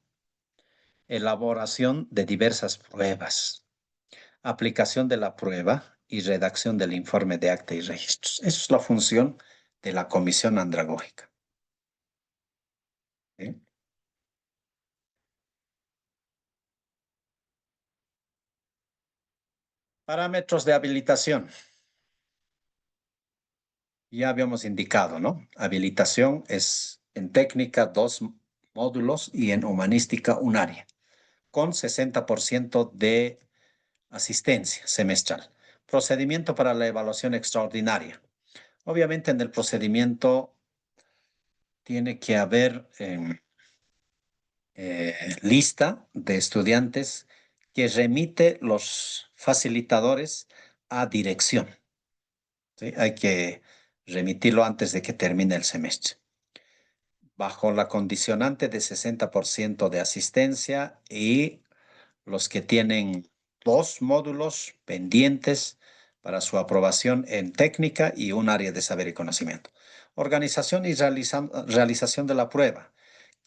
Elaboración de diversas pruebas. Aplicación de la prueba y redacción del informe de acta y registros. Esa es la función de la comisión andragógica. ¿Sí? Parámetros de habilitación. Ya habíamos indicado, ¿no? Habilitación es en técnica 2 módulos y en humanística un área, con 60% de asistencia semestral. Procedimiento para la evaluación extraordinaria. Obviamente en el procedimiento tiene que haber lista de estudiantes que remite los facilitadores a dirección. ¿Sí? Hay que remitirlo antes de que termine el semestre. Bajo la condicionante de 60% de asistencia y los que tienen 2 módulos pendientes para su aprobación en técnica y un área de saber y conocimiento. Organización y realización de la prueba.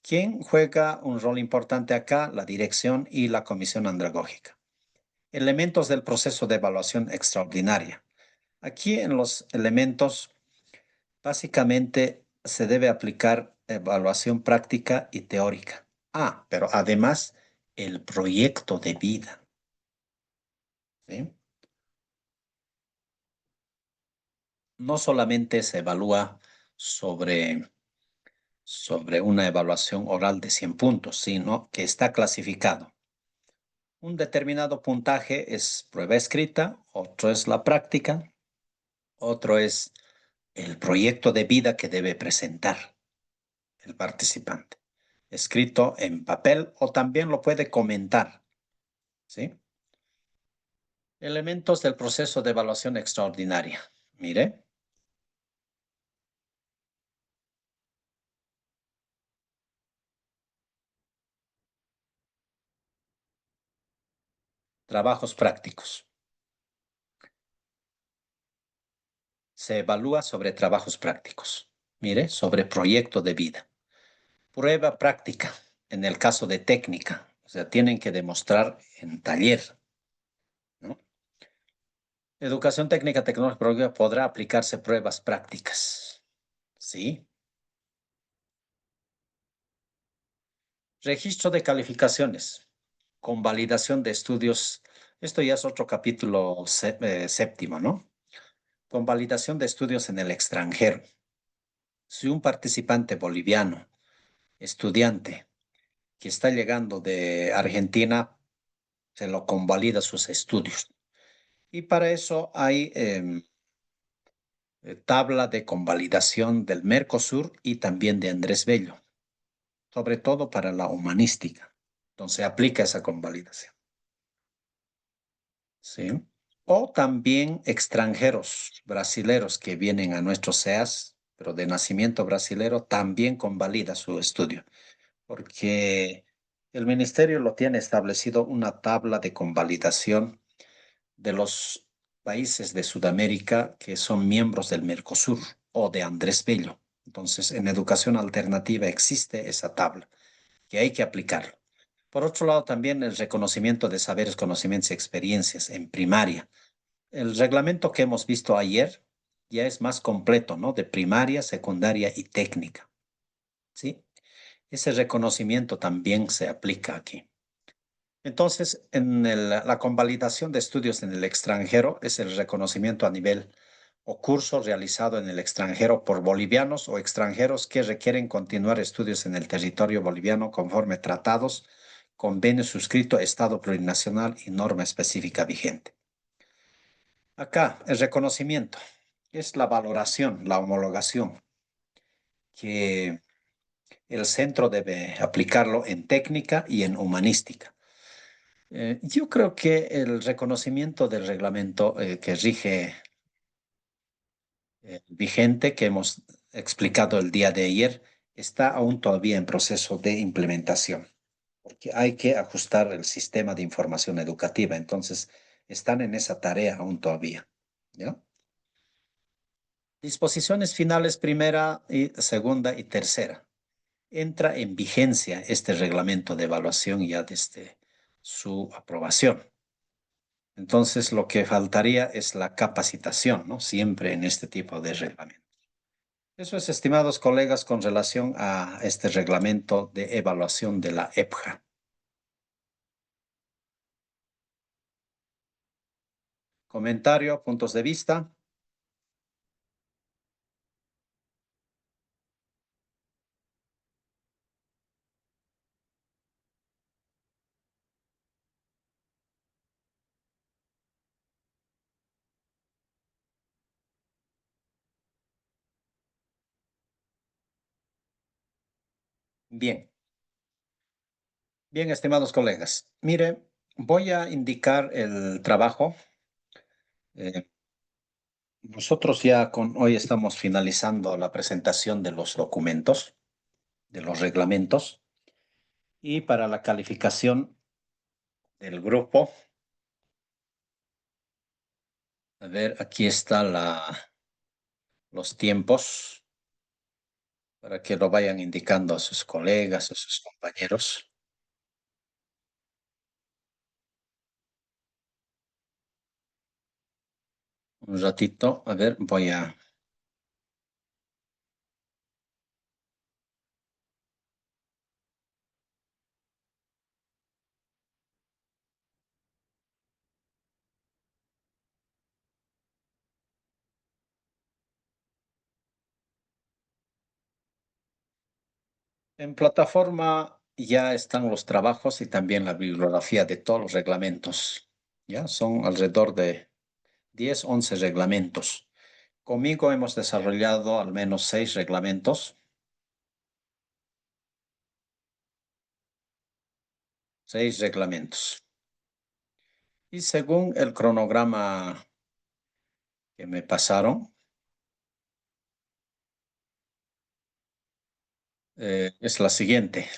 ¿Quién juega un rol importante acá? La dirección y la comisión andragógica. Elementos del proceso de evaluación extraordinaria. Aquí en los elementos, básicamente se debe aplicar evaluación práctica y teórica. Pero además el proyecto de vida. ¿Sí? No solamente se evalúa sobre una evaluación oral de 100 puntos, sino que está clasificado. Un determinado puntaje es prueba escrita, otro es la práctica, otro es el proyecto de vida que debe presentar el participante. escrito en papel o también lo puede comentar, ¿sí? Elementos del proceso de evaluación extraordinaria. Mire. Trabajos prácticos. Se evalúa sobre trabajos prácticos. Mire, sobre proyecto de vida. Prueba práctica, en el caso de técnica. O sea, tienen que demostrar en taller, ¿no? Educación técnica tecnológica podrá aplicarse pruebas prácticas. ¿Sí? Registro de calificaciones. Convalidación de estudios. Esto ya es otro capítulo séptimo, ¿no? Convalidación de estudios en el extranjero. Si un participante boliviano, estudiante, que está llegando de Argentina, se lo convalida sus estudios. Y para eso hay tabla de convalidación del Mercosur y también de Andrés Bello, sobre todo para la humanística. Entonces aplica esa convalidación. ¿Sí? O también extranjeros brasileros que vienen a nuestros CEAS, pero de nacimiento brasilero, también convalida su estudio, porque el ministerio lo tiene establecido una tabla de convalidación de los países de Sudamérica que son miembros del Mercosur o de Andrés Bello. Entonces, en educación alternativa existe esa tabla que hay que aplicar. Por otro lado, también el reconocimiento de saberes, conocimientos y experiencias en primaria. El reglamento que hemos visto ayer ya es más completo, ¿no? De primaria, secundaria y técnica. ¿Sí? Ese reconocimiento también se aplica aquí. Entonces, la convalidación de estudios en el extranjero es el reconocimiento a nivel o curso realizado en el extranjero por bolivianos o extranjeros que requieren continuar estudios en el territorio boliviano conforme tratados, convenio suscrito, Estado plurinacional y norma específica vigente. Acá, el reconocimiento es la valoración, la homologación, que el centro debe aplicarlo en técnica y en humanística. Yo creo que el reconocimiento del reglamento que rige vigente que hemos explicado el día de ayer está aún todavía en proceso de implementación, porque hay que ajustar el sistema de información educativa. Entonces, están en esa tarea aún todavía, ¿ya? Disposiciones finales primera y segunda y tercera. Entra en vigencia este reglamento de evaluación ya desde su aprobación. Entonces, lo que faltaría es la capacitación, ¿no? Siempre en este tipo de reglamentos. Eso es, estimados colegas, con relación a este reglamento de evaluación de la EPJA. Comentario, puntos de vista. Bien. Bien, estimados colegas. Mire, voy a indicar el trabajo. Nosotros ya hoy estamos finalizando la presentación de los documentos, de los reglamentos, y para la calificación del grupo, a ver, aquí está los tiempos para que lo vayan indicando a sus colegas, a sus compañeros. Un ratito, a ver, voy a... En plataforma ya están los trabajos y también la bibliografía de todos los reglamentos. Ya son alrededor de 10, 11 reglamentos. Conmigo hemos desarrollado al menos 6 reglamentos. 6 reglamentos. Y según el cronograma que me pasaron, es la siguiente.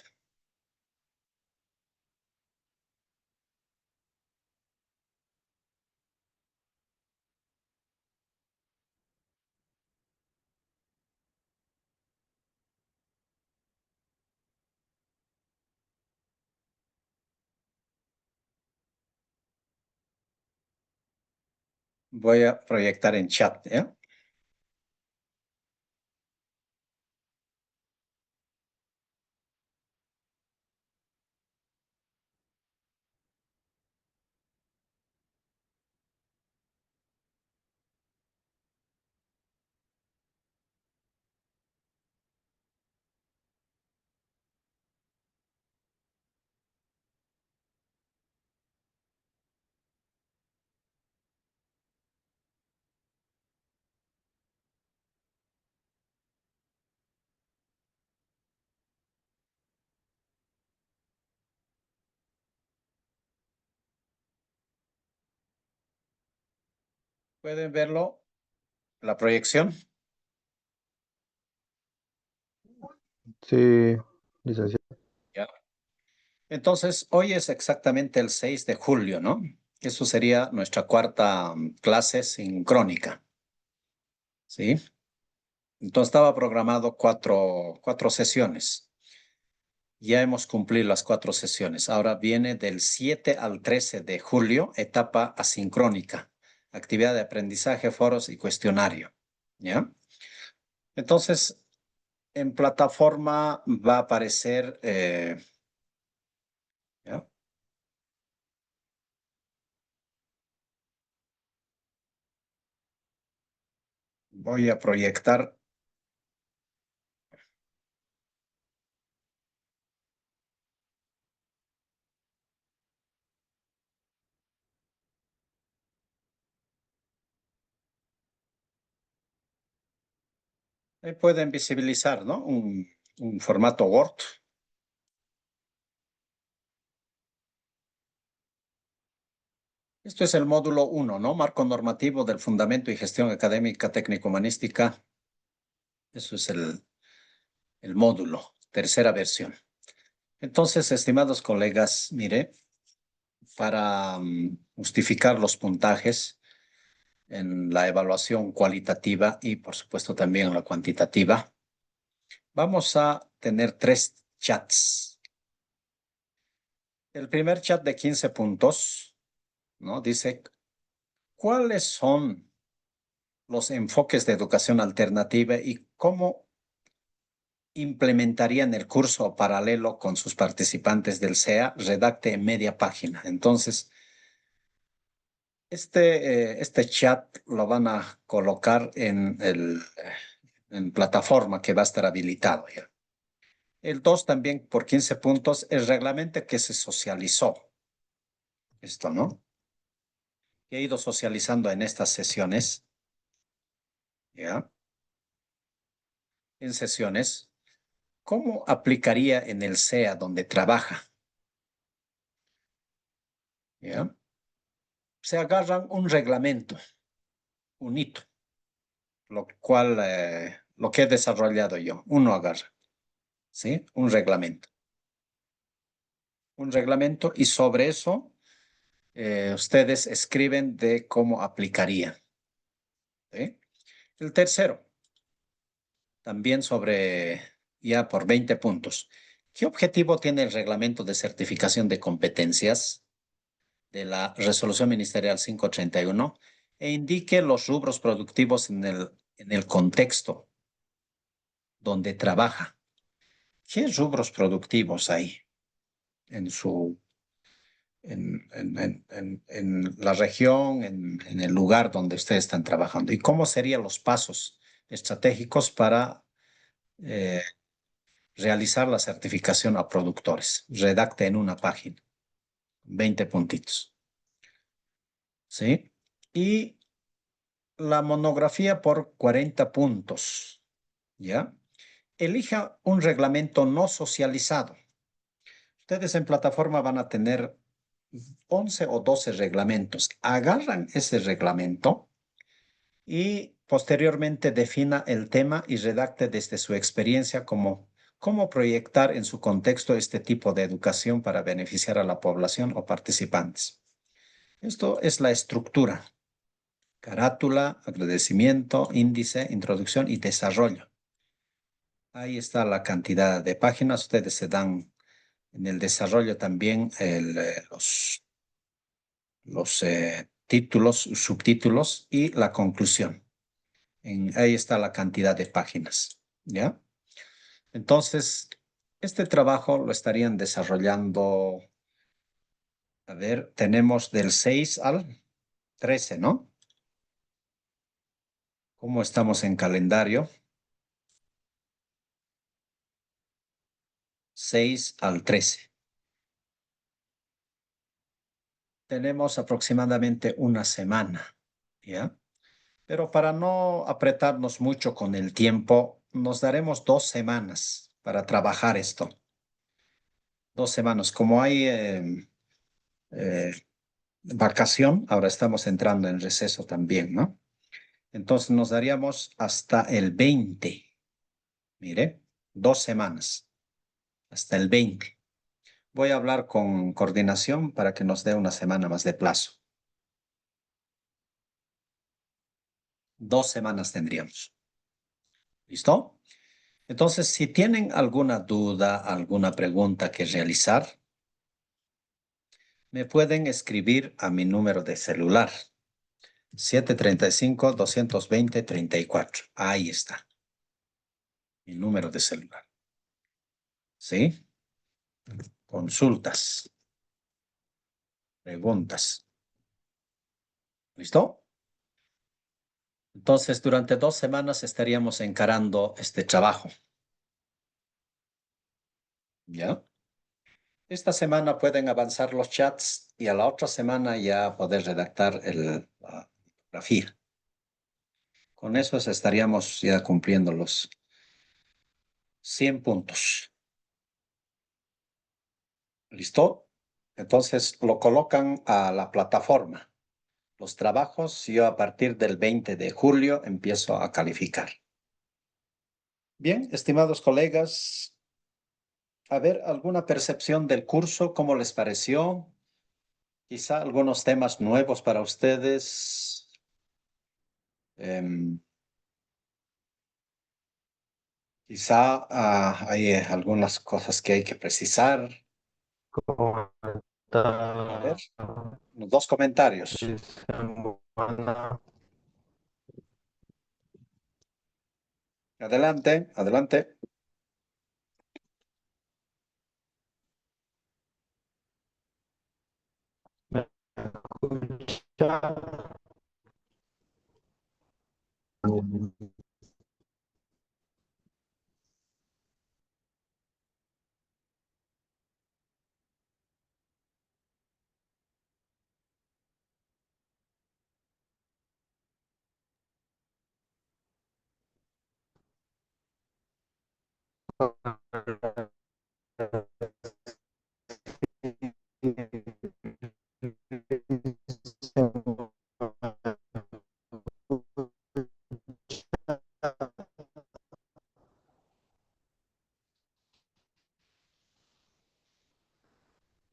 Voy a proyectar en chat, ¿ya? ¿Pueden verlo? La proyección. Sí, licenciado. Ya. Entonces, hoy es exactamente el 6 de julio, ¿no? Eso sería nuestra cuarta clase sincrónica, ¿sí? Entonces estaba programado cuatro sesiones. Ya hemos cumplido las 4 sesiones. Ahora viene del 7 al 13 de julio, etapa asincrónica, actividad de aprendizaje, foros y cuestionario, ¿ya? Entonces, en plataforma va a aparecer, ¿ya? Voy a proyectar. Pueden visibilizar, ¿no? Un formato Word. Esto es el módulo 1, ¿no? Marco normativo del fundamento y gestión académica técnico-humanística. Eso es el módulo, tercera versión. Entonces, estimados colegas, mire, para justificar los puntajes en la evaluación cualitativa y, por supuesto, también la cuantitativa, vamos a tener 3 chats. El primer chat de 15 puntos, ¿no? Dice, ¿cuáles son los enfoques de educación alternativa y cómo implementarían el curso paralelo con sus participantes del SEA? Redacte en media página. Entonces, este chat lo van a colocar en plataforma que va a estar habilitado ya. El 2 también por 15 puntos, el reglamento que se socializó. Esto, ¿no? Que he ido socializando en estas sesiones. ¿Ya? En sesiones. ¿Cómo aplicaría en el SEA donde trabaja? ¿Ya? Se agarran un reglamento, un hito, lo que he desarrollado yo. Uno agarra, ¿sí? Un reglamento. Un reglamento y sobre eso ustedes escriben de cómo aplicarían. ¿Sí? El tercero, también sobre ya por 20 puntos. ¿Qué objetivo tiene el reglamento de certificación de competencias de la Resolución Ministerial 531 e indique los rubros productivos en el contexto donde trabaja? ¿Qué rubros productivos hay en en la región, en el lugar donde ustedes están trabajando? ¿Y cómo serían los pasos estratégicos para realizar la certificación a productores? Redacte en una página, 20 puntitos. ¿Sí? Y la monografía por 40 puntos, ¿ya? Elija un reglamento no socializado. Ustedes en plataforma van a tener 11 o 12 reglamentos. Agarran ese reglamento y posteriormente defina el tema y redacte desde su experiencia cómo proyectar en su contexto este tipo de educación para beneficiar a la población o participantes. Esto es la estructura: carátula, agradecimiento, índice, introducción y desarrollo. Ahí está la cantidad de páginas. Ustedes se dan en el desarrollo también los títulos, subtítulos y la conclusión. Ahí está la cantidad de páginas, ¿ya? Entonces, este trabajo lo estarían desarrollando, a ver, tenemos del 6 al 13, ¿no? ¿Cómo estamos en calendario? 6 al 13. Tenemos aproximadamente una semana, ¿ya? Pero para no apretarnos mucho con el tiempo, nos daremos 2 semanas para trabajar esto. 2 semanas. Como hay eh, vacación, ahora estamos entrando en receso también, ¿no? Entonces nos daríamos hasta el 20. Mire, 2 semanas, hasta el 20. Voy a hablar con coordinación para que nos dé una semana más de plazo. 2 semanas tendríamos. ¿Listo? Entonces, si tienen alguna duda, alguna pregunta que realizar, me pueden escribir a mi número de celular, 735-220-34. Ahí está, mi número de celular. ¿Sí? Consultas, preguntas. ¿Listo? Entonces, durante 2 semanas estaríamos encarando este trabajo. ¿Ya? Esta semana pueden avanzar los chats y a la otra semana ya poder redactar la bibliografía. Con eso estaríamos ya cumpliendo los 100 puntos. ¿Listo? Entonces lo colocan a la plataforma. Los trabajos, yo a partir del 20 de julio empiezo a calificar. Bien, estimados colegas, a ver, ¿alguna percepción del curso? ¿Cómo les pareció? Quizá algunos temas nuevos para ustedes. Quizá hay algunas cosas que hay que precisar. A ver, 2 comentarios. Adelante, adelante.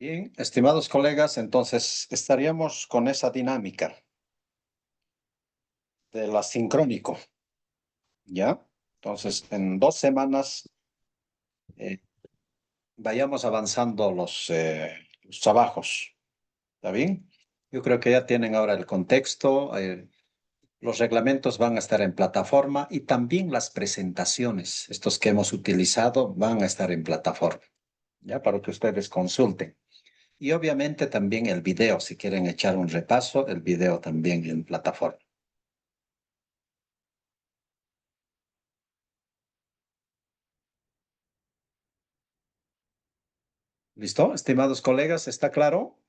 Bien, estimados colegas, entonces estaríamos con esa dinámica del asincrónico, ¿ya? Entonces, en 2 semanas vayamos avanzando los trabajos, ¿está bien? Yo creo que ya tienen ahora el contexto, los reglamentos van a estar en plataforma y también las presentaciones, estos que hemos utilizado, van a estar en plataforma, ¿ya? Para que ustedes consulten. Y obviamente también el video, si quieren echar un repaso, el video también en plataforma. ¿Listo? Estimados colegas, ¿está claro?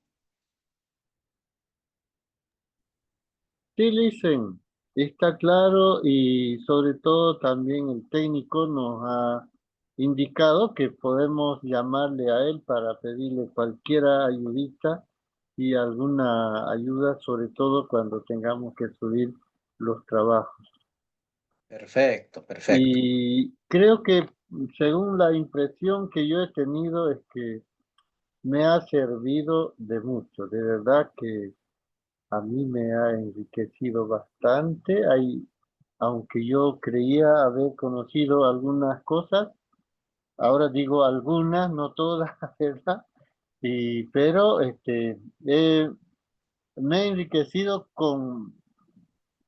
Sí, Listen, está claro y sobre todo también el técnico nos ha indicado que podemos llamarle a él para pedirle cualquier ayudita y alguna ayuda, sobre todo cuando tengamos que subir los trabajos. Perfecto, perfecto. Y creo que según la impresión que yo he tenido es que me ha servido de mucho, de verdad que a mí me ha enriquecido bastante. Aunque yo creía haber conocido algunas cosas, ahora digo algunas, no todas, ¿verdad? Pero me he enriquecido con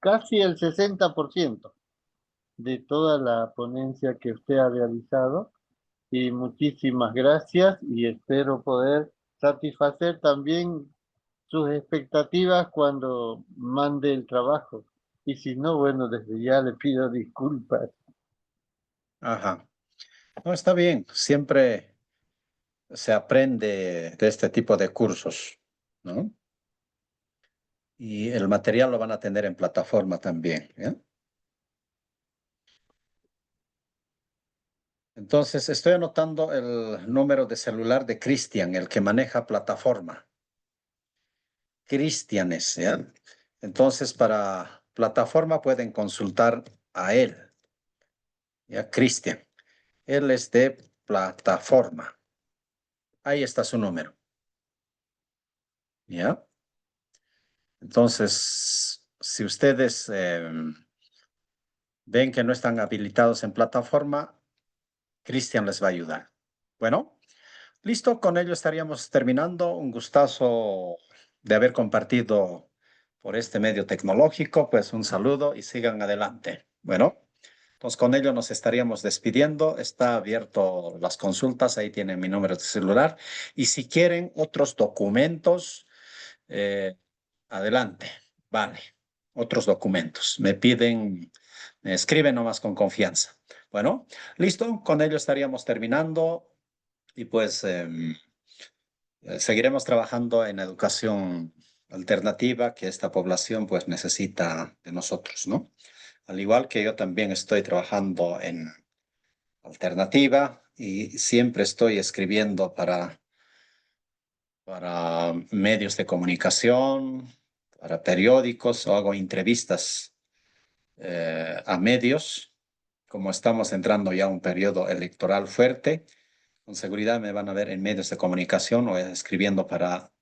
casi el 60% de toda la ponencia que usted ha realizado. Y muchísimas gracias y espero poder satisfacer también sus expectativas cuando mande el trabajo. Y si no, bueno, desde ya le pido disculpas. Ajá. No, está bien. Siempre se aprende de este tipo de cursos, ¿no? Y el material lo van a tener en plataforma también, ¿ya? Entonces, estoy anotando el número de celular de Cristian, el que maneja plataforma. Cristianes, ¿ya? Entonces, para plataforma pueden consultar a él, ¿ya? Cristian. Él es de plataforma. Ahí está su número, ¿ya? Entonces, si ustedes ven que no están habilitados en plataforma, Cristian les va a ayudar. Bueno, listo, con ello estaríamos terminando. Un gustazo de haber compartido por este medio tecnológico. Pues un saludo y sigan adelante. Bueno, entonces con ello nos estaríamos despidiendo. Está abierto las consultas, ahí tienen mi número de celular. Y si quieren otros documentos, adelante. Vale, otros documentos. Me piden, me escriben nomás con confianza. Bueno, listo, con ello estaríamos terminando y pues seguiremos trabajando en educación alternativa que esta población pues necesita de nosotros, ¿no? Al igual que yo también estoy trabajando en alternativa y siempre estoy escribiendo para medios de comunicación, para periódicos o hago entrevistas a medios. Como estamos entrando ya a un periodo electoral fuerte, con seguridad me van a ver en medios de comunicación o escribiendo para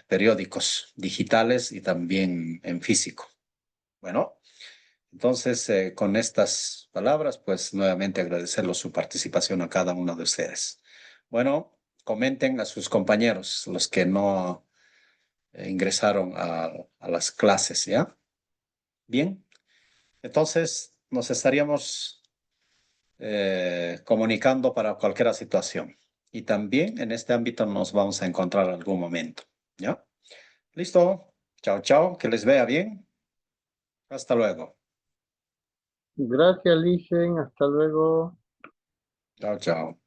periódicos digitales y también en físico. Bueno, entonces con estas palabras, pues nuevamente agradecerles su participación a cada uno de ustedes. Bueno, comenten a sus compañeros, los que no ingresaron a las clases, ¿ya? Bien, entonces nos estaríamos comunicando para cualquier situación. Y también en este ámbito nos vamos a encontrar algún momento, ¿ya? Listo. Chao, chao. Que les vea bien. Hasta luego. Gracias, Licen. Hasta luego. Chao, chao.